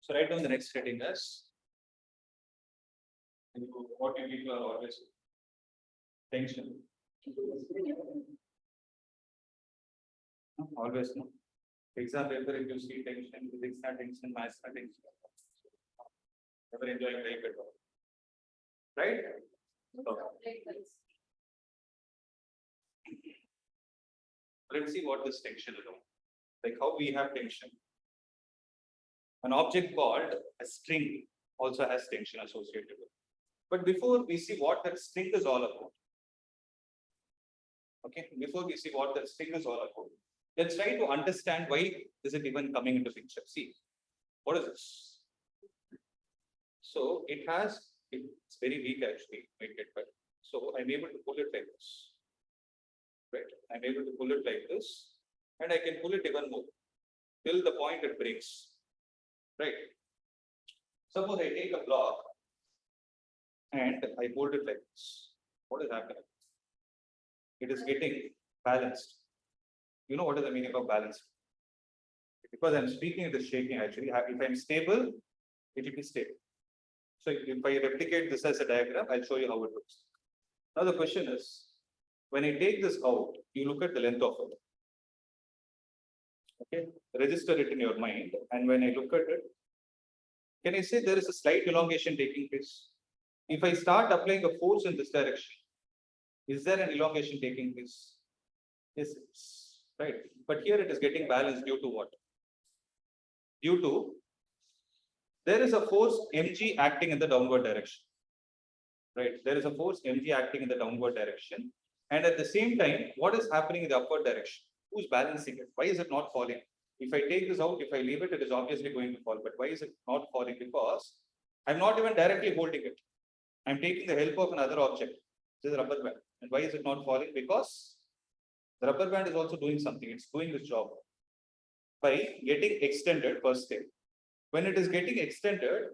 So write down the next setting as what you people are always tension. Always no. Exam paper, if you see tension, physics are tension, maths are tension. Never enjoying life at all. Right? Let's see what this tension is about. Like how we have tension. An object called a string also has tension associated with it. But before we see what that string is all about, okay, before we see what that string is all about, let's try to understand why is it even coming into picture. See, what is this? So it's very weak actually, might get better. So I'm able to pull it like this. Right? I'm able to pull it like this, and I can pull it even more till the point it breaks. Right? Suppose I take a block and I hold it like this. What is happening? It is getting balanced. You know what is the meaning of balanced? Because I'm speaking, it is shaking actually. If I'm stable, it will be stable. So if I replicate this as a diagram, I'll show you how it looks. Now the question is, when I take this out, you look at the length of it. Okay, register it in your mind. And when I look at it, can I say there is a slight elongation taking place? If I start applying a force in this direction, is there an elongation taking place? Yes, it's right. But here it is getting balanced due to what? Due to there is a force mg acting in the downward direction. Right? There is a force mg acting in the downward direction. And at the same time, what is happening in the upward direction? Who's balancing it? Why is it not falling? If I take this out, if I leave it, it is obviously going to fall. But why is it not falling? Because I'm not even directly holding it. I'm taking the help of another object, which is a rubber band. And why is it not falling? Because the rubber band is also doing something. It's doing this job by getting extended per se. When it is getting extended,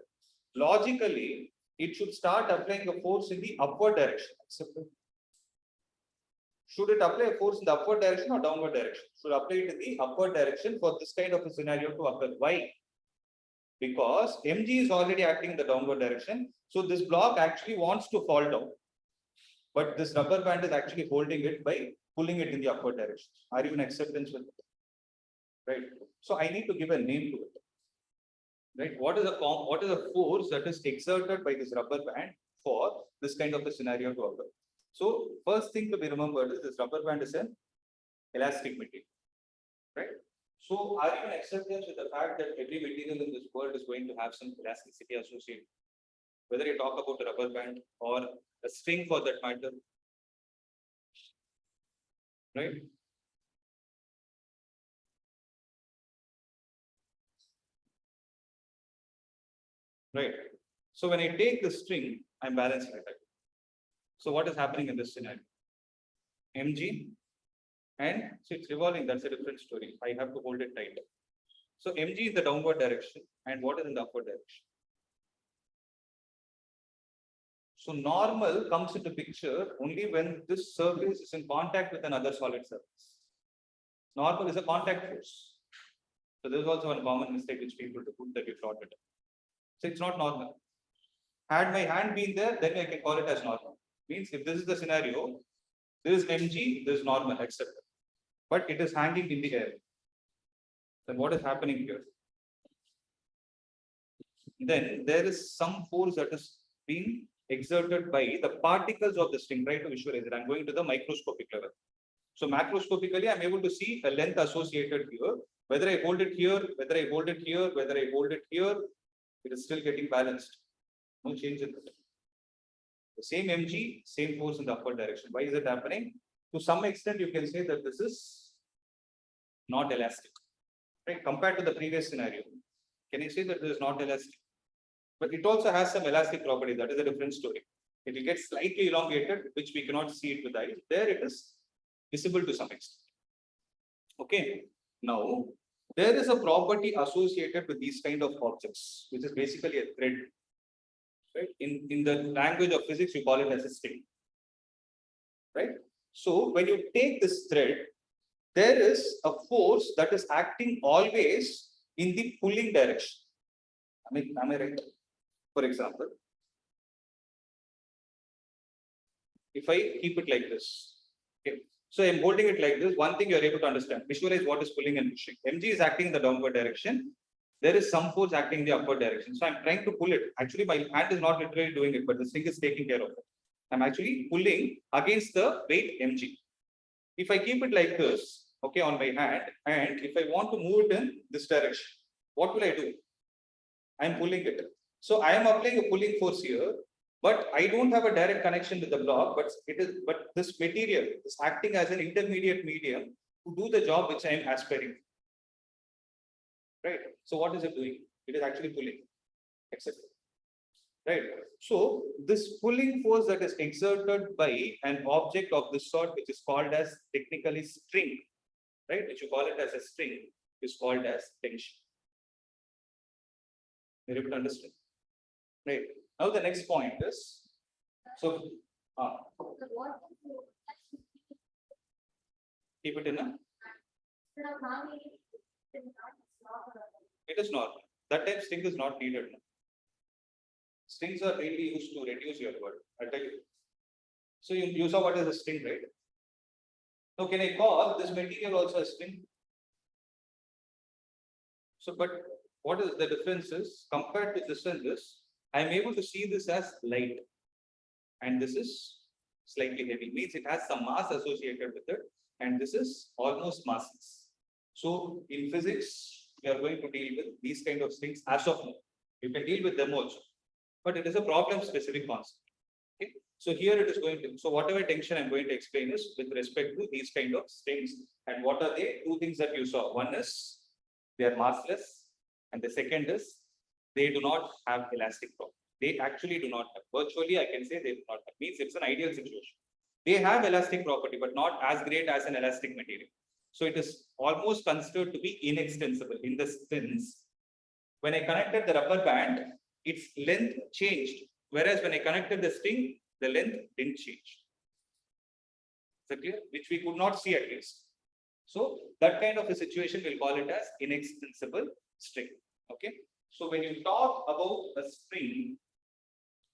logically, it should start applying a force in the upward direction. Should it apply a force in the upward direction or downward direction? Should apply it in the upward direction for this kind of a scenario to occur. Why? Because mg is already acting in the downward direction. So this block actually wants to fall down. But this rubber band is actually holding it by pulling it in the upward direction. Are you in acceptance with it? Right. So I need to give a name to it. Right. What is a force that is exerted by this rubber band for this kind of a scenario to occur? So first thing to be remembered is this rubber band is an elastic material. Right. So are you in acceptance with the fact that every material in this world is going to have some elasticity associated? Whether you talk about a rubber band or a string for that matter. Right? Right. So when I take the string, I'm balancing it. So what is happening in this scenario? mg and so it's revolving, that's a different story. I have to hold it tight. So mg is the downward direction and what is in the upward direction? So normal comes into picture only when this surface is in contact with another solid surface. Normal is a contact force. So there is also one common mistake which people do that you plotted. So it's not normal. Had my hand been there, then I can call it as normal. Means if this is the scenario, this is mg, this is normal, except. But it is hanging in the air. Then what is happening here? Then there is some force that is being exerted by the particles of the string. Try to visualize it. I'm going to the microscopic level. So macroscopically, I'm able to see a length associated here. Whether I hold it here, whether I hold it here, whether I hold it here, It is still getting balanced. No change in that. The same mg, same force in the upward direction. Why is it happening? To some extent, you can say that this is not elastic, right? Compared to the previous scenario, can you say that this is not elastic? But it also has some elastic property. That is a different story. It will get slightly elongated, which we cannot see it with eyes. There it is visible to some extent. Okay. Now, there is a property associated with these kind of objects, which is basically a thread. Right? In the language of physics, you call it as a string. Right? So when you take this thread, there is a force that is acting always in the pulling direction. Am I right? For example, if I keep it like this, okay. So I'm holding it like this. One thing you're able to understand, visualize what is pulling and pushing. Mg is acting in the downward direction. There is some force acting in the upward direction. So I'm trying to pull it. Actually, my hand is not literally doing it, but the string is taking care of it. I'm actually pulling against the weight mg. If I keep it like this, okay, on my hand, and if I want to move it in this direction, what will I do? I'm pulling it. So I am applying a pulling force here, but I don't have a direct connection with the block, but this material is acting as an intermediate medium to do the job which I am aspiring. Right. So what is it doing? It is actually pulling, etc. Right. So this pulling force that is exerted by an object of this sort, which is called as technically string, right? Which you call it as a string, is called as tension. You're able to understand? Right. Now the next point is, so keep it in a. It is not. That time string is not needed. Strings are really used to reduce your word. I'll tell you. So you saw what is a string, right? Now can I call this material also a string? So, but what is the difference is, compared to this and this, I am able to see this as light. And this is slightly heavy. Means it has some mass associated with it. And this is almost massless. So in physics, we are going to deal with these kind of things as of now. You can deal with them also, but it is a problem specific concept. Okay. So here it is going to, so whatever tension I'm going to explain is with respect to these kind of strings. And what are they? Two things that you saw. One is they are massless, and the second is they do not have elastic property. They actually do not have. Virtually, I can say they do not have. Means it's an ideal situation. They have elastic property, but not as great as an elastic material. So it is almost considered to be inextensible in the sense. When I connected the rubber band, its length changed. Whereas when I connected the string, the length didn't change. Is that clear? Which we could not see at least. So that kind of a situation, we'll call it as inextensible string. Okay. So when you talk about a string,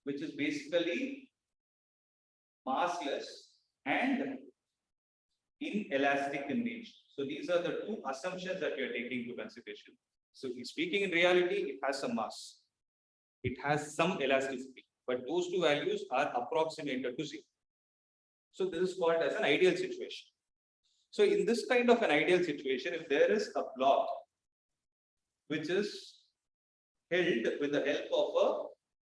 which is basically massless and inelastic in nature. So these are the two assumptions that you are taking into consideration. So speaking in reality, it has some mass. It has some elasticity, but those two values are approximated to zero. So this is called as an ideal situation. So in this kind of an ideal situation, if there is a block which is held with the help of a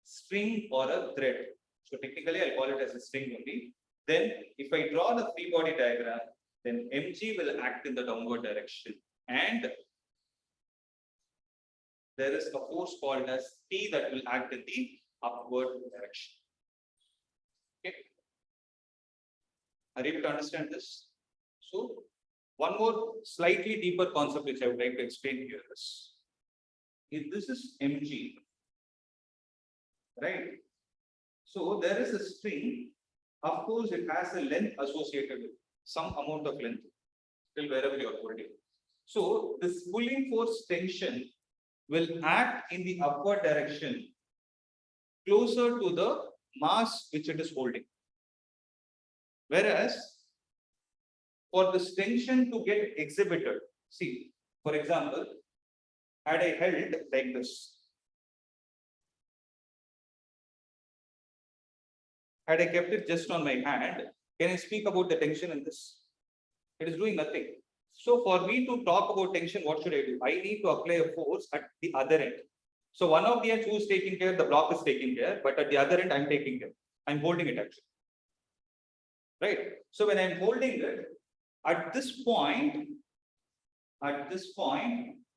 string or a thread, so technically I'll call it as a string only, then if I draw the free body diagram, then mg will act in the downward direction, and there is a force called as T that will act in the upward direction. Okay. Are you able to understand this? So one more slightly deeper concept which I would like to explain here is, if this is mg, right? So there is a string. Of course, it has a length associated with some amount of length till wherever you are holding. So this pulling force tension will act in the upward direction closer to the mass which it is holding. Whereas for this tension to get exhibited, see, for example, had I held like this, had I kept it just on my hand, can I speak about the tension in this? It is doing nothing. So for me to talk about tension, what should I do? I need to apply a force at the other end. So one of the ends who's taking care, the block is taking care, but at the other end, I'm taking care. I'm holding it actually. Right. So when I'm holding it, at this point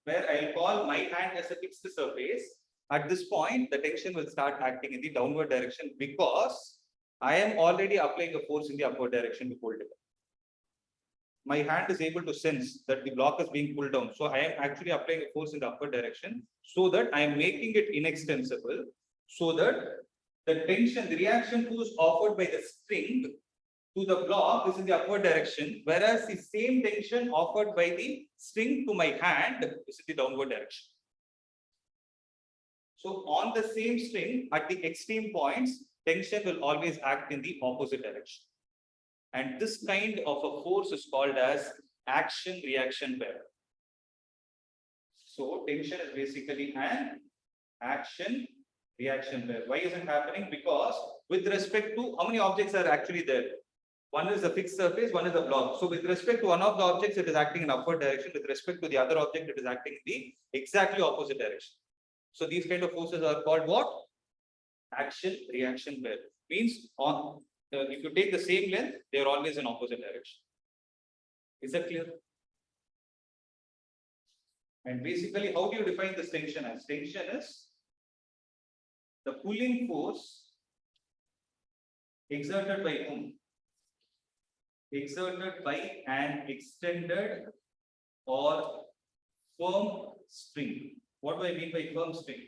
where I'll call my hand as a fixed surface, at this point, the tension will start acting in the downward direction because I am already applying a force in the upward direction to hold it. My hand is able to sense that the block is being pulled down. So I am actually applying a force in the upward direction so that I am making it inextensible, so that the tension, the reaction force offered by the string to the block is in the upward direction, whereas the same tension offered by the string to my hand is in the downward direction. So on the same string at the extreme points, tension will always act in the opposite direction. And this kind of a force is called as action-reaction pair. So tension is basically an action-reaction pair. Why is it happening? Because with respect to how many objects are actually there? One is a fixed surface, one is a block. So with respect to one of the objects, it is acting in upward direction. With respect to the other object, it is acting in the exactly opposite direction. So these kind of forces are called what? Action-reaction pair. Means on if you take the same length, they are always in opposite direction. Is that clear? And basically, how do you define this tension as? Tension is the pulling force exerted by whom? Exerted by an extended or firm string. What do I mean by firm string?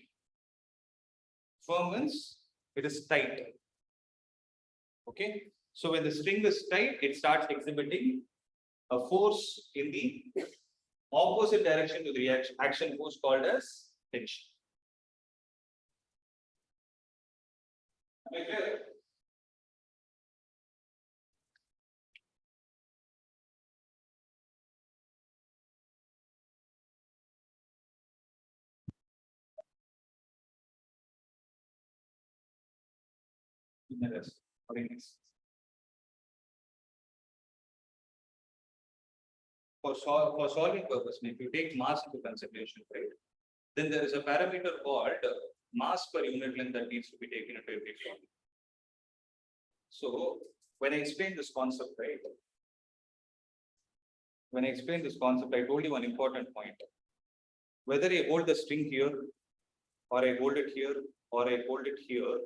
Firm means it is tight. Okay. So when the string is tight, it starts exhibiting a force in the opposite direction to the action force called as tension. Am I clear? Yes. Okay, next. For solving purpose, if you take mass into consideration, right, then there is a parameter called mass per unit length that needs to be taken into account. So when I explain this concept, right, I told you one important point. Whether I hold the string here, or I hold it here, or I hold it here,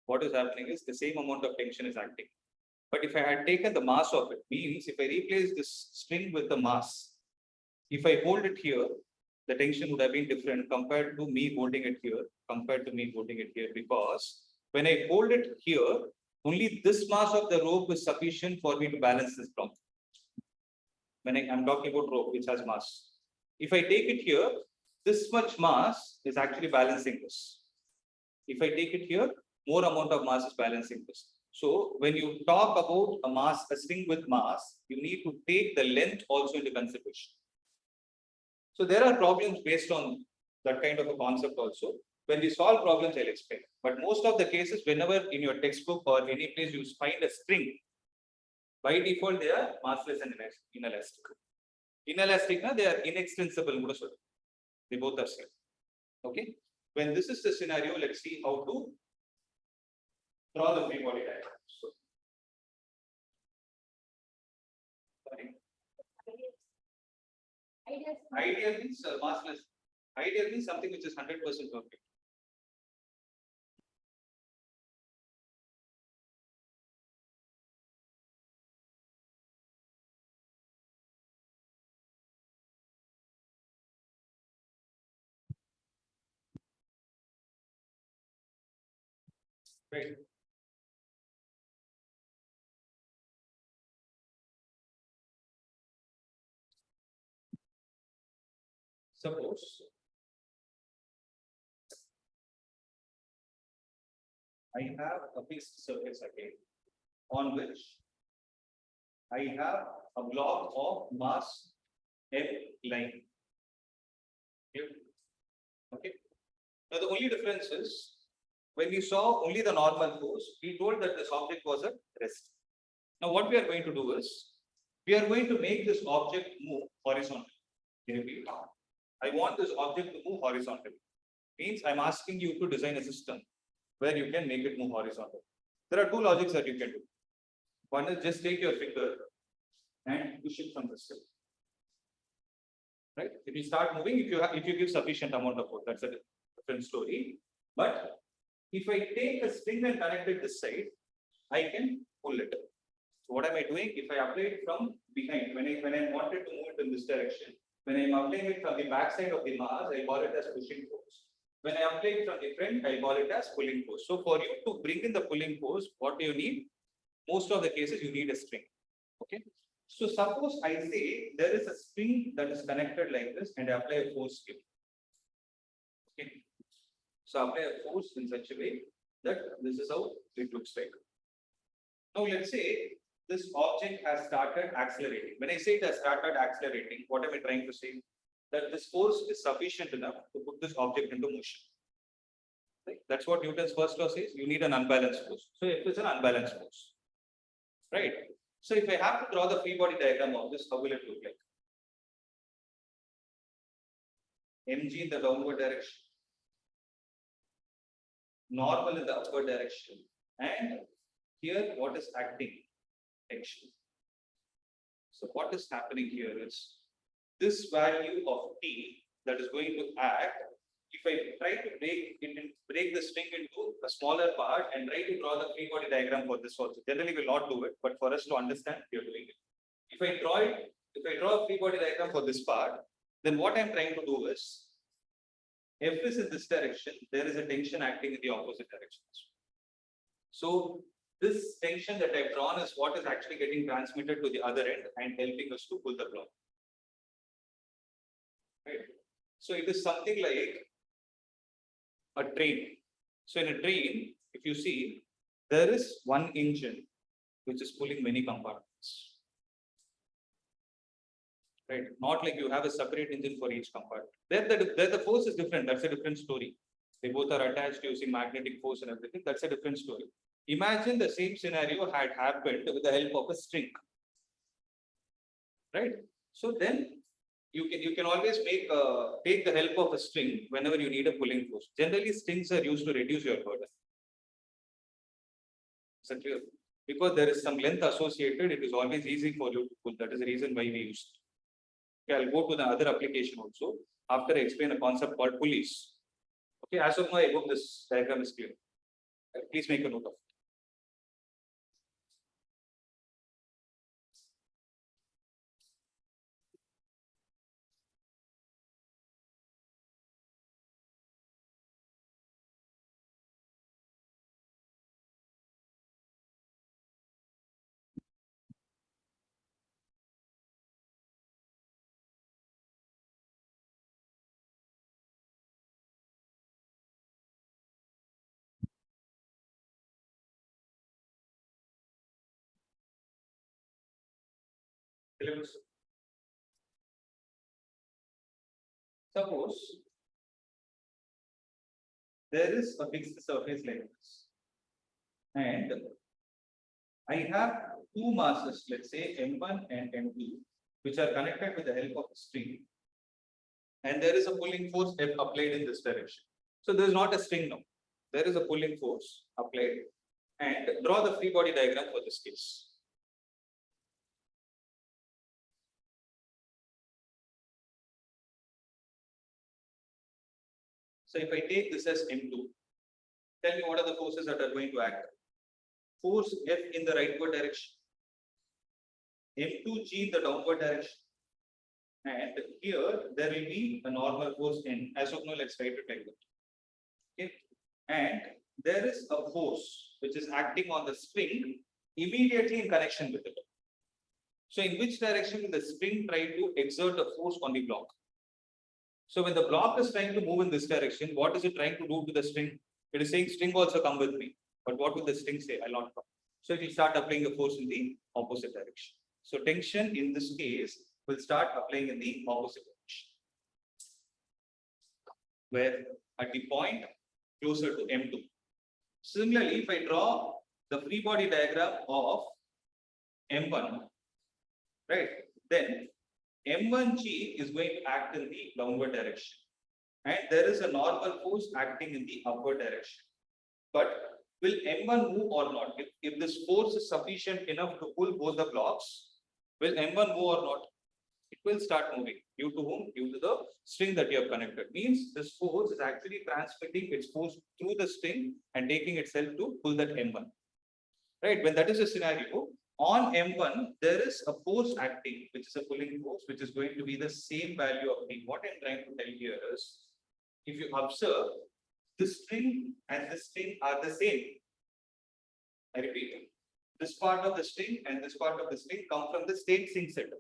what is happening is the same amount of tension is acting. But if I had taken the mass of it, means if I replace this string with the mass, if I hold it here, the tension would have been different compared to me holding it here, because when I hold it here, only this mass of the rope is sufficient for me to balance this block. When I'm talking about rope, which has mass. If I take it here, this much mass is actually balancing this. If I take it here, more amount of mass is balancing this. So when you talk about a mass, a string with mass, you need to take the length also into consideration. So there are problems based on that kind of a concept also. When we solve problems, I'll explain. But most of the cases, whenever in your textbook or any place you find a string, by default they are massless and inelastic. Inelastic, they are inextensible. They both are same. Okay. When this is the scenario, let's see how to draw the free body diagram. So, ideal means massless. Ideal means something which is 100% perfect. Right. Suppose I have a fixed surface again, on which I have a block of mass F line. Okay. Now the only difference is when we saw only the normal force, we told that this object was at rest. Now what we are going to do is we are going to make this object move horizontally. I want this object to move horizontally. Means I'm asking you to design a system where you can make it move horizontal. There are two logics that you can do. One is just take your finger and push it from this side. Right? If you start moving, if you give sufficient amount of force, that's a different story. But if I take a string and connect it this side, I can pull it. So what am I doing? If I apply it from behind, when I wanted to move it in this direction, when I'm applying it from the back side of the mass, I call it as pushing force. When I apply it from the front, I call it as pulling force. So for you to bring in the pulling force, what do you need? Most of the cases you need a string. Okay. So suppose I say there is a string that is connected like this and I apply a force here. Okay. So apply a force in such a way that this is how it looks like. Now let's say this object has started accelerating. When I say it has started accelerating, what am I trying to say? That this force is sufficient enough to put this object into motion. Right? That's what Newton's first law says. You need an unbalanced force. So F is an unbalanced force. Right? So if I have to draw the free body diagram of this, how will it look like? mg in the downward direction, normal in the upward direction, and here what is acting? Tension. So what is happening here is this value of T that is going to act. If I try to break the string into a smaller part and try to draw the free body diagram for this also, generally will not do it, but for us to understand, we are doing it. If I draw a free body diagram for this part, then what I'm trying to do is, F is in this direction, there is a tension acting in the opposite direction. So this tension that I've drawn is what is actually getting transmitted to the other end and helping us to pull the block. Right? So it is something like a train. So in a train, if you see, there is one engine which is pulling many compartments. Right? Not like you have a separate engine for each compartment. There the force is different. That's a different story. They both are attached using magnetic force and everything. That's a different story. Imagine the same scenario had happened with the help of a string. Right? So then you can always take the help of a string whenever you need a pulling force. Generally, strings are used to reduce your burden. Is that clear? Because there is some length associated, it is always easy for you to pull. That is the reason why we use it. Okay, I'll go to the other application also after I explain a concept called pulleys. Okay, as of now, I hope this diagram is clear. Please make a note of it. Suppose there is a fixed surface like this, and I have two masses, let's say M1 and M2, which are connected with the help of a string, and there is a pulling force applied in this direction. So there is not a string now. There is a pulling force applied, and draw the free body diagram for this case. So if I take this as M2, tell me what are the forces that are going to act. Force F in the rightward direction, M2G in the downward direction, and here there will be a normal force N. As of now, let's write it like that. Okay, and there is a force which is acting on the string immediately in connection with it. So in which direction will the spring try to exert a force on the block? So when the block is trying to move in this direction, what is it trying to do to the string? It is saying string also come with me. But what will the string say? I'll not come. So it will start applying a force in the opposite direction. So tension in this case will start applying in the opposite direction. Where at the point closer to M2. Similarly, if I draw the free body diagram of M1, right, then M1G is going to act in the downward direction. and there is a normal force acting in the upward direction. But will M1 move or not? If this force is sufficient enough to pull both the blocks, will M1 move or not? It will start moving. Due to whom? Due to the string that you have connected. Means this force is actually transmitting its force through the string and taking itself to pull that M1. Right? When that is a scenario, on M1, there is a force acting, which is a pulling force, which is going to be the same value of T. What I'm trying to tell here is, if you observe, this string and this string are the same. I repeat, this part of the string and this part of the string come from the state sync setup.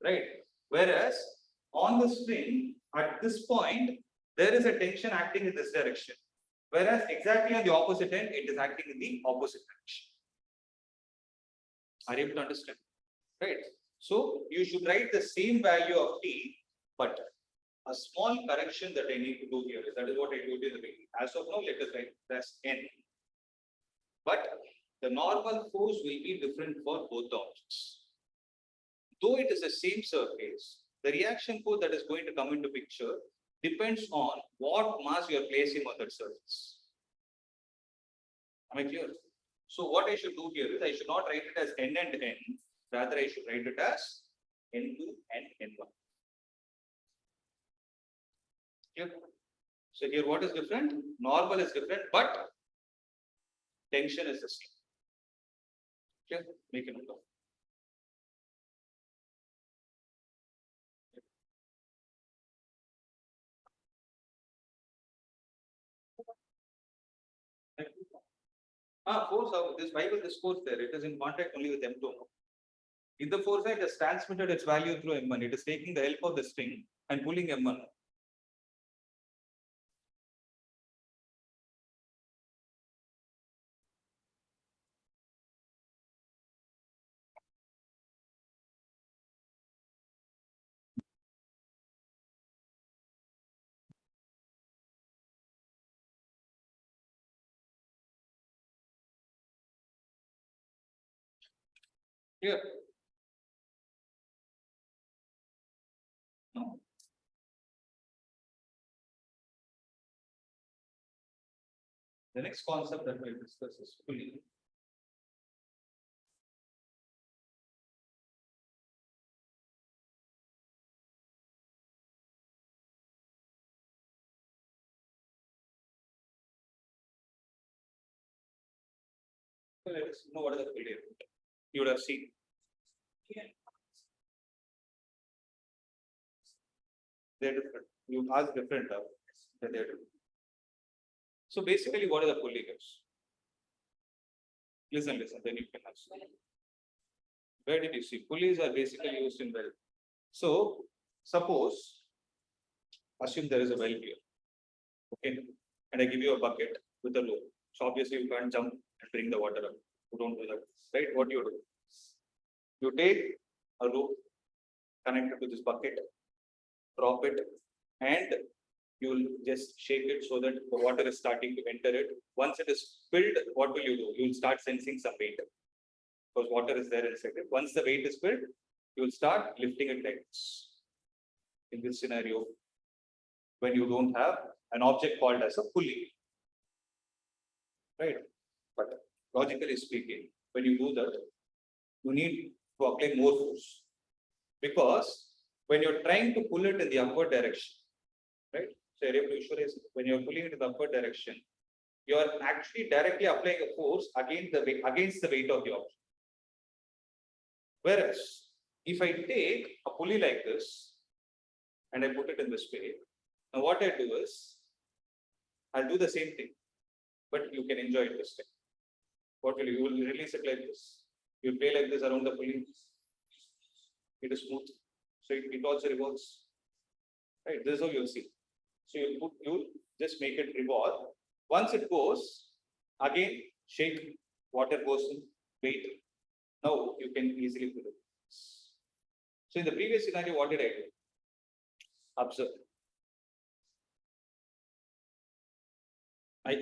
Right? Whereas on the string, at this point, there is a tension acting in this direction. Whereas exactly on the opposite end, it is acting in the opposite direction. Are you able to understand? Right? So you should write the same value of T, but a small correction that I need to do here is, that is what I told you in the beginning. As of now, let us write it as N. But the normal force will be different for both the objects. Though it is the same surface, the reaction force that is going to come into picture depends on what mass you are placing on that surface. Am I clear? So what I should do here is, I should not write it as N and N, rather I should write it as N2 and N1. Clear? So here what is different? Normal is different, but tension is the same. Clear? Make a note of it. Force out this, why will this force there? It is in contact only with M2. In the force, it has transmitted its value through M1. It is taking the help of the string and pulling M1. Here. No. The next concept that we'll discuss is pulling. So let us know what is the pulley. You would have seen. They're different. You ask different than they're different. So basically, what are the pulley is? Listen, then you can answer. Where did you see? Pulleys are basically used in well. So suppose, assume there is a well here. Okay. And I give you a bucket with a rope. So obviously you can't jump and bring the water up. You don't do that. Right? What do? You take a rope connected to this bucket, drop it, and you will just shake it so that the water is starting to enter it. Once it is filled, what will you do? You will start sensing some weight, because water is there inside it. Once the weight is filled, you will start lifting it like this. In this scenario, when you don't have an object called as a pulley, right? But logically speaking, when you do that, you need to apply more force, because when you're trying to pull it in the upward direction, right? So you're able to visualize when you're pulling it in the upward direction, you are actually directly applying a force against the weight of the object. Whereas if I take a pulley like this and I put it in this way, now what I do is I'll do the same thing, but you can enjoy it this way. What will you? You will release it like this. You play like this around the pulley. It is smooth. So it also revolves. Right? This is how you'll see. So you just make it revolve. Once it goes, again shake, water goes in, wait. Now you can easily pull it. So in the previous scenario, what did I do? Observe. I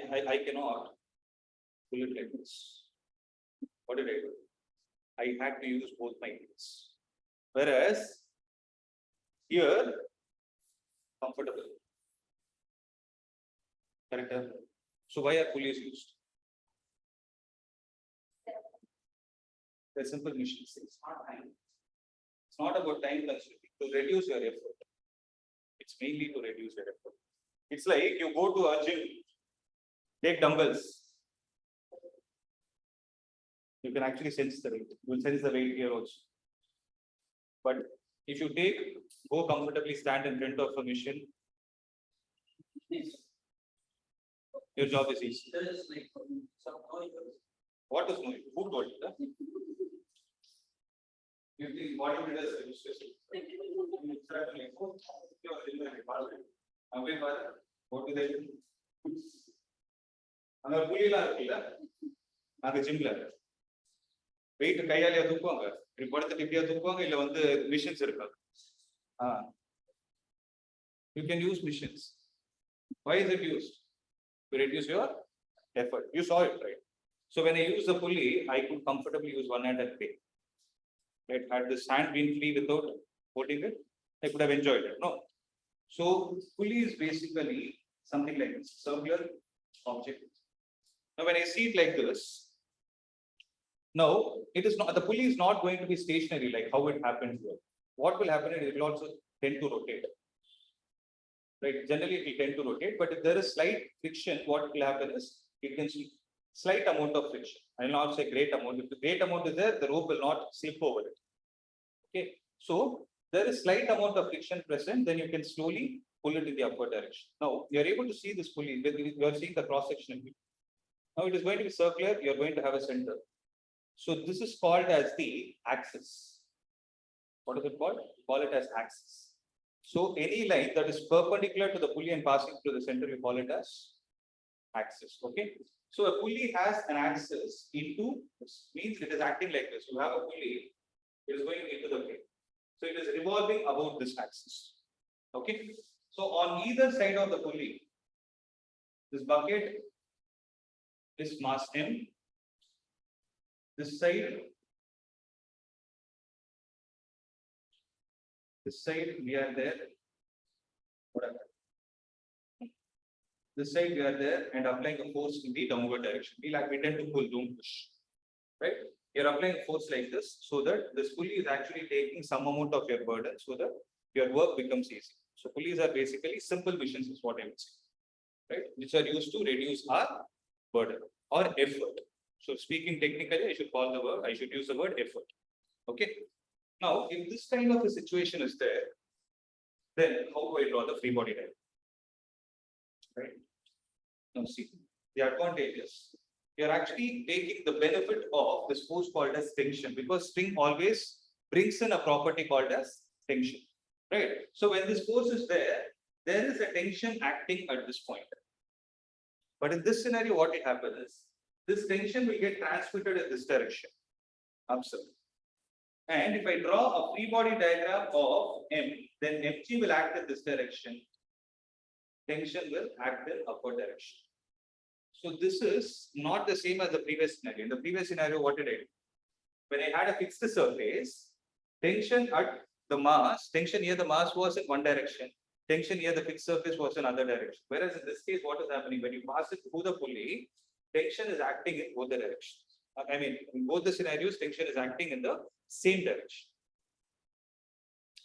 cannot pull it like this. What did I do? I had to use both my hands. Whereas here, comfortable. Correct. So why are pulleys used? They're simple machines. It's not time. It's not about time consuming. To reduce your effort. It's mainly to reduce your effort. It's like you go to a gym, take dumbbells. You can actually sense the weight. You will sense the weight here also. But if you go comfortably, stand in front of a machine, your job is easy. What is noise? Who told you that? You think what it is? What do they do? அங்க புள்ளிலாம் இருக்குல்ல நாங்க ஜிம்ல wait கையாலேயே தூக்குவாங்க இப்படி படுத்துட்டு இப்படியா தூக்குவாங்க இல்ல வந்து மிஷின்ஸ் இருக்காது you can use machines. Why is it used? To reduce your effort. You saw it, right? So when I use the pulley, I could comfortably use one hand and pay. Right? Had this hand been free without holding it, I could have enjoyed it. No. So pulley is basically something like this, circular object. Now when I see it like this, now it is not, the pulley is not going to be stationary like how it happened here. What will happen is it will also tend to rotate. Right? Generally it will tend to rotate, but if there is slight friction, what will happen is it can see slight amount of friction. I will not say great amount. If the great amount is there, the rope will not slip over it. Okay. So there is slight amount of friction present, then you can slowly pull it in the upward direction. Now you are able to see this pulley. You are seeing the cross section. Now it is going to be circular. You are going to have a center. So this is called as the axis. What is it called? Call it as axis. So any line that is perpendicular to the pulley and passing through the center, we call it as axis. Okay. So a pulley has an axis into this, means it is acting like this. You have a pulley, it is going into the plane. So it is revolving about this axis. Okay. So on either side of the pulley, this bucket is mass M. This side we are there. Whatever. This side we are there and applying a force in the downward direction. We tend to pull, don't push. Right? You're applying a force like this so that this pulley is actually taking some amount of your burden so that your work becomes easy. So pulleys are basically simple machines is what I would say. Right? Which are used to reduce our burden or effort. So speaking technically, I should use the word effort. Okay. Now, if this kind of a situation is there, then how do I draw the free body diagram? Right. Now see, the advantages. You are actually taking the benefit of this force called as tension, because string always brings in a property called as tension. Right. So when this force is there is a tension acting at this point. But in this scenario, what will happen is this tension will get transmitted in this direction. Observe. And if I draw a free body diagram of M, then Mg will act in this direction. Tension will act in upward direction. So this is not the same as the previous scenario. In the previous scenario, what did I do? When I had a fixed surface, tension at the mass, tension near the mass was in one direction. Tension near the fixed surface was in another direction. Whereas in this case, what is happening? When you pass it through the pulley, tension is acting in both the directions. I mean, in both the scenarios, tension is acting in the same direction.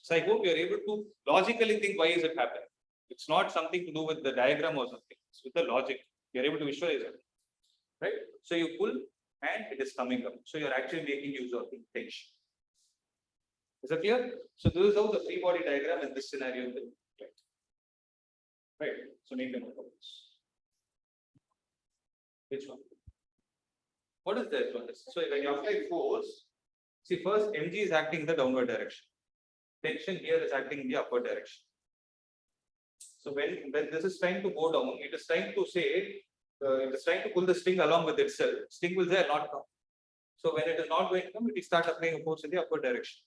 So I hope you are able to logically think why is it happening. It's not something to do with the diagram or something. It's with the logic. You are able to visualize it. Right? So you pull and it is coming up. So you are actually making use of the tension. Is that clear? So this is how the free body diagram in this scenario will look like. Right? So make a note of this. Which one? What is that one? So when you apply force, see first Mg is acting in the downward direction. Tension here is acting in the upward direction. So when this is trying to go down, it is trying to say, it is trying to pull the string along with itself. String will there not come. So when it is not going to come, it will start applying a force in the upward direction.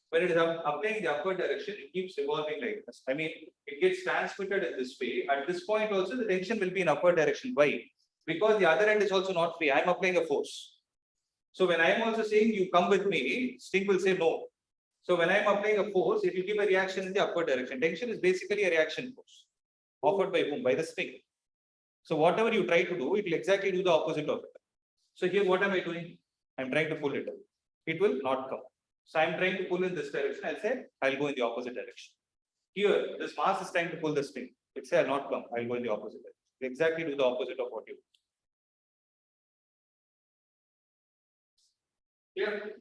When it is applying the upward direction, it keeps revolving like this. I mean, it gets transmitted in this way. At this point also, the tension will be in upward direction. Why? Because the other end is also not free. I am applying a force. So when I am also saying you come with me, string will say no. So when I am applying a force, it will give a reaction in the upward direction. Tension is basically a reaction force offered by whom? By the string. So whatever you try to do, it will exactly do the opposite of it. So here, what am I doing? I'm trying to pull it. It will not come. So I'm trying to pull in this direction. I'll say I'll go in the opposite direction. Here, this mass is trying to pull the string. It say I'll not come. I'll go in the opposite direction. Exactly do the opposite of what you do. Clear?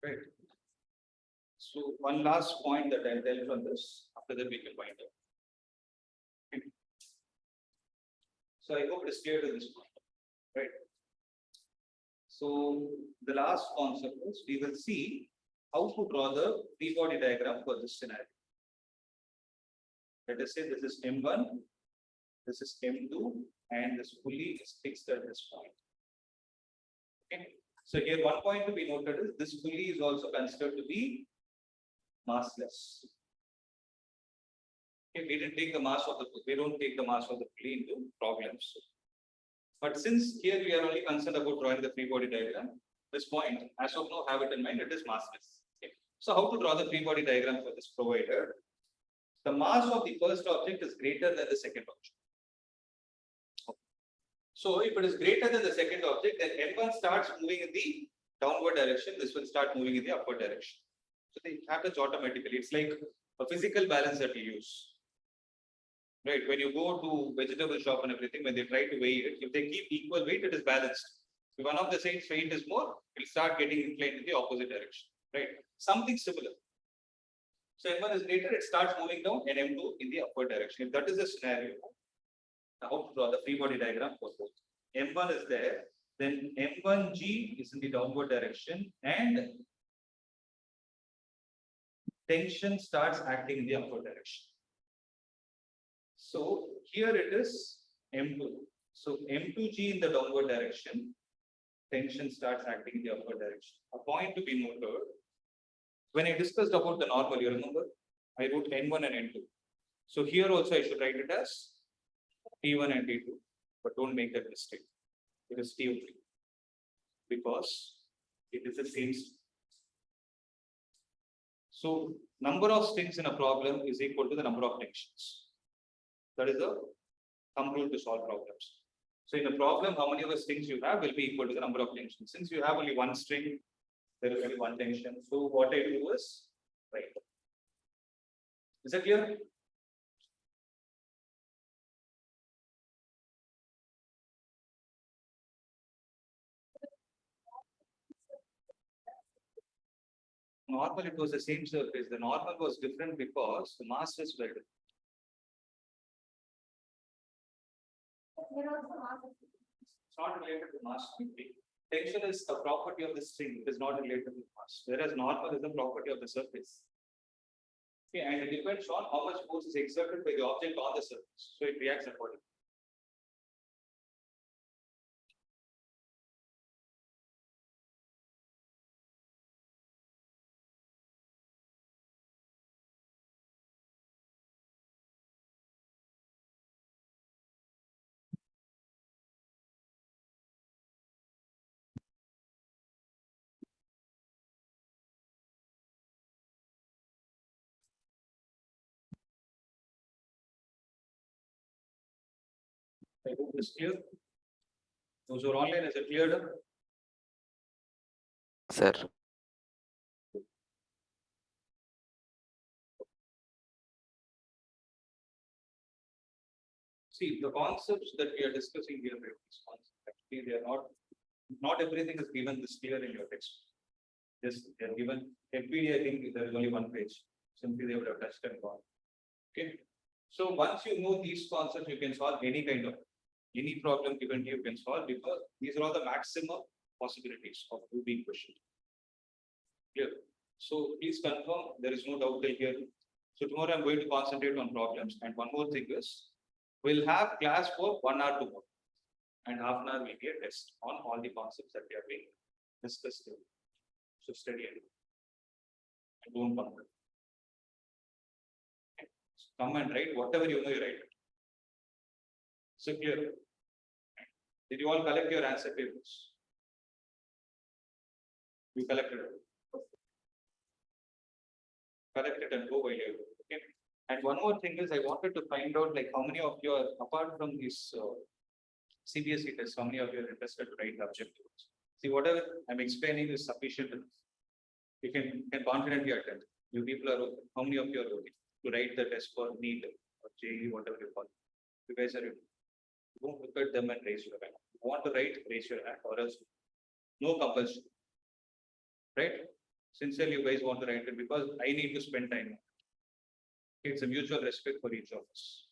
Right. So one last point that I'll tell from this, after that we can wind up. Okay. So I hope it is clear to this point, right? So the last concept is we will see how to draw the free body diagram for this scenario. Let us say this is M1, this is M2, and this pulley is fixed at this point. Okay. So here one point to be noted is this pulley is also considered to be massless. Okay, we didn't take the mass of the we don't take the mass of the pulley into problems. But since here we are only concerned about drawing the free body diagram, this point, as of now, have it in mind, it is massless. Okay. So how to draw the free body diagram for this provided? The mass of the first object is greater than the second object. Okay. So if it is greater than the second object, then M1 starts moving in the downward direction, this will start moving in the upward direction. So it happens automatically. It's like a physical balance that we use. Right, when you go to vegetable shop and everything, when they try to weigh it, if they keep equal weight, it is balanced. If one of the sides weight is more, it will start getting inclined in the opposite direction. Right, something similar. So M1 is greater, it starts moving down, and M2 in the upward direction. If that is the scenario, now how to draw the free body diagram for both. M1 is there, then M1G is in the downward direction, and tension starts acting in the upward direction. So here it is M2. So M2G in the downward direction, tension starts acting in the upward direction. A point to be noted, when I discussed about the normal, you remember, I wrote N1 and N2. So here also I should write it as T1 and T2, but don't make that mistake. It is T3 because it is the same string. So number of strings in a problem is equal to the number of tensions. That is the thumb rule to solve problems. So in a problem, how many of the strings you have will be equal to the number of tensions. Since you have only one string, there is only one tension. So what I do is write. Is that clear? Normal, it was the same surface. The normal was different because the mass is very different. It's not related to mass. Tension is a property of the string. It is not related to mass. Whereas normal is a property of the surface. Okay, and it depends on how much force is exerted by the object on the surface. So it reacts accordingly. I hope this is clear. Those who are online, is it cleared up? Sir. See, the concepts that we are discussing here, actually, they are not everything is given this clear in your text. Just they are given FPD, I think there is only one page. Simply they would have touched and gone. Okay. So once you know these concepts, you can solve any kind of any problem given to you can solve because these are all the maximum possibilities of you being questioned. Clear. So please confirm there is no doubt till here. So tomorrow I'm going to concentrate on problems. And one more thing is, we'll have class for 1 hour tomorrow. And half an hour will be a test on all the concepts that we are being discussed here. So study it. And don't bunk. Okay. So come and write whatever you know you write. So clear. Did you all collect your answer papers? You collected it. Collect it and go while you. Okay. And one more thing is, I wanted to find out like how many of you are, apart from this CBSE test, how many of you are interested to write objectives? See, whatever I'm explaining is sufficient enough. You can confidently attend. You people are okay. How many of you are okay to write the test for NEET or JEE, whatever you call it? You guys are ready. Don't look at them and raise your hand. If you want to write, raise your hand, or else no compulsion. Right? Sincerely, you guys want to write it because I need to spend time. It's a mutual respect for each of us.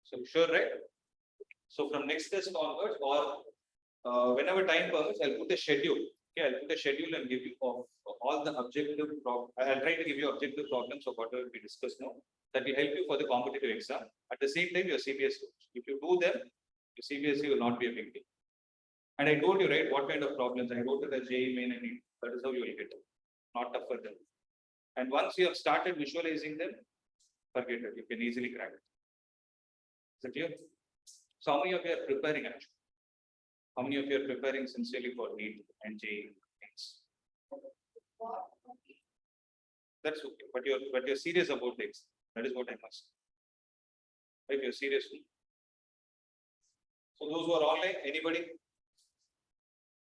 So sure, right? So from next test onwards, or whenever time permits, I'll put a schedule. Okay, I'll put a schedule and give you all the objective problems. I'll try to give you objective problems of whatever we discussed now. That will help you for the competitive exam. At the same time, your CBSE. If you do them, your CBSE will not be a big deal. And I told you, right, what kind of problems I wrote it as JEE main and NEET. That is how you will get it. Not tough for them. And once you have started visualizing them, forget it. You can easily crack it. Is it clear? So how many of you are preparing actually? How many of you are preparing sincerely for NEET and JEE things? That's okay. But you're serious about this. That is what I must. If you're serious. So those who are online,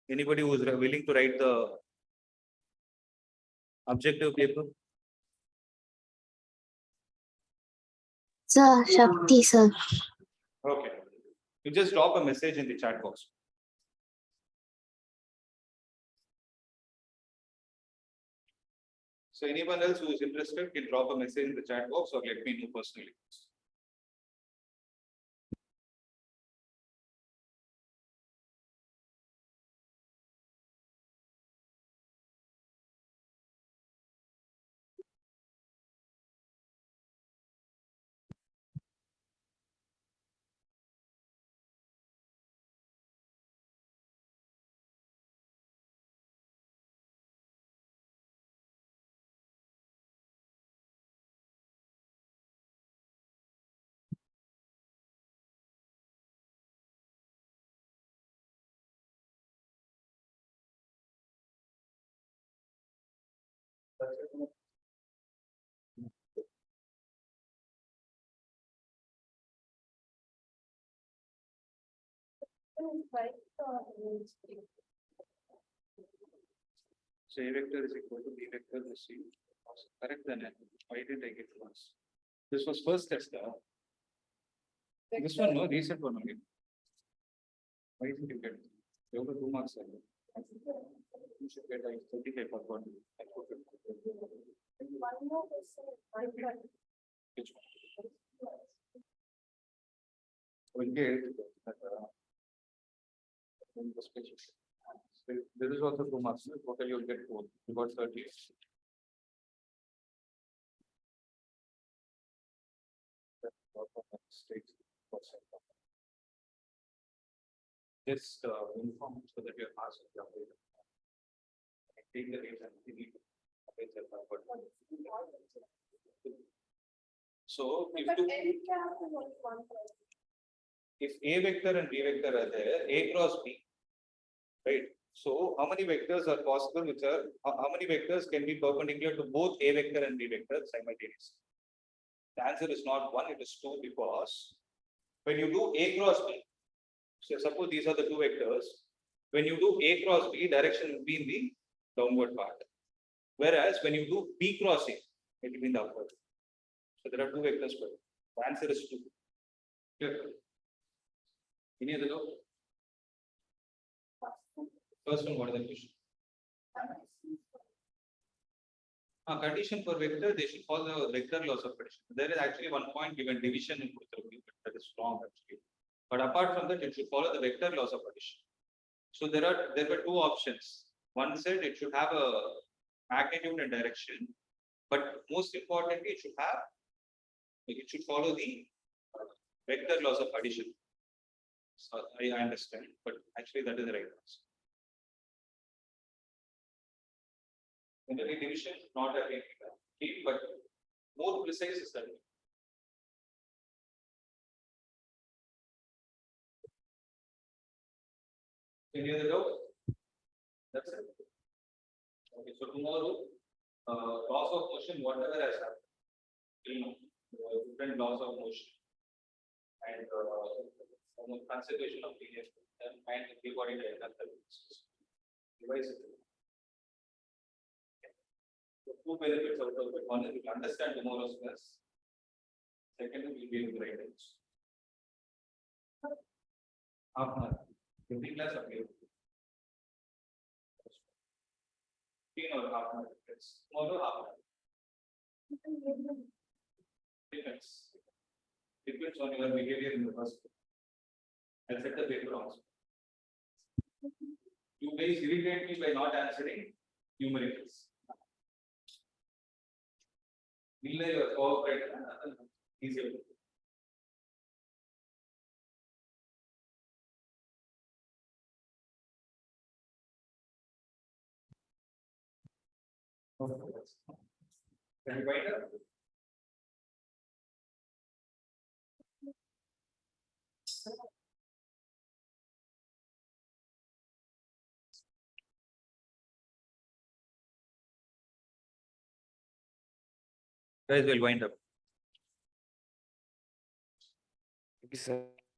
anybody who is willing to write the objective paper? Sir, Shakti, sir. Okay. You just drop a message in the chat box. So anyone else who is interested can drop a message in the chat box or let me know personally. So A vector is equal to B vector plus C. Correct then. Why didn't I get once? This was first test. This one, no, recent one only. Why didn't you get it? You have 2 marks. You should get like 35 for one. Which one? We'll get this is also 2 marks. Total you'll get 4. You got 30. Just inform so that your marks will be updated. Take the rate and delete it. So if A vector and B vector are there, A cross B, right? So how many vectors are possible which are, how many vectors can be perpendicular to both A vector and B vector simultaneously? The answer is not 1, it is 2, because when you do A cross B, so suppose these are the 2 vectors, when you do A cross B, direction will be in the downward part. Whereas when you do B cross A, it will be in the upward. So there are 2 vectors per. The answer is 2. Clear? Any other doubt? First one, what is the question? Condition for vector, they should follow the vector laws of addition. There is actually one point given division in Kurutalagi, but that is wrong actually. But apart from that, it should follow the vector laws of addition. So there were 2 options. One said it should have a magnitude and direction, but most importantly, it should follow the vector laws of addition. So I understand, but actually that is the right answer. Generally, division not a key, but more precise is that. Any other doubt? That's it. Okay, so tomorrow, laws of motion, whatever has happened, different laws of motion and conservation of linear and free body diagram. Device. So two benefits out of it. One is you understand tomorrow's class. Second, you will be able to write it. Half an hour. Every class appears. 15 or half an hour. Tomorrow, half an hour. Depends. Depends on your behavior in the first place. I'll set the paper also. You guys irritate me by not answering numericals. Will your cooperate? Easier. Can you find out? Guys will wind up. Sir.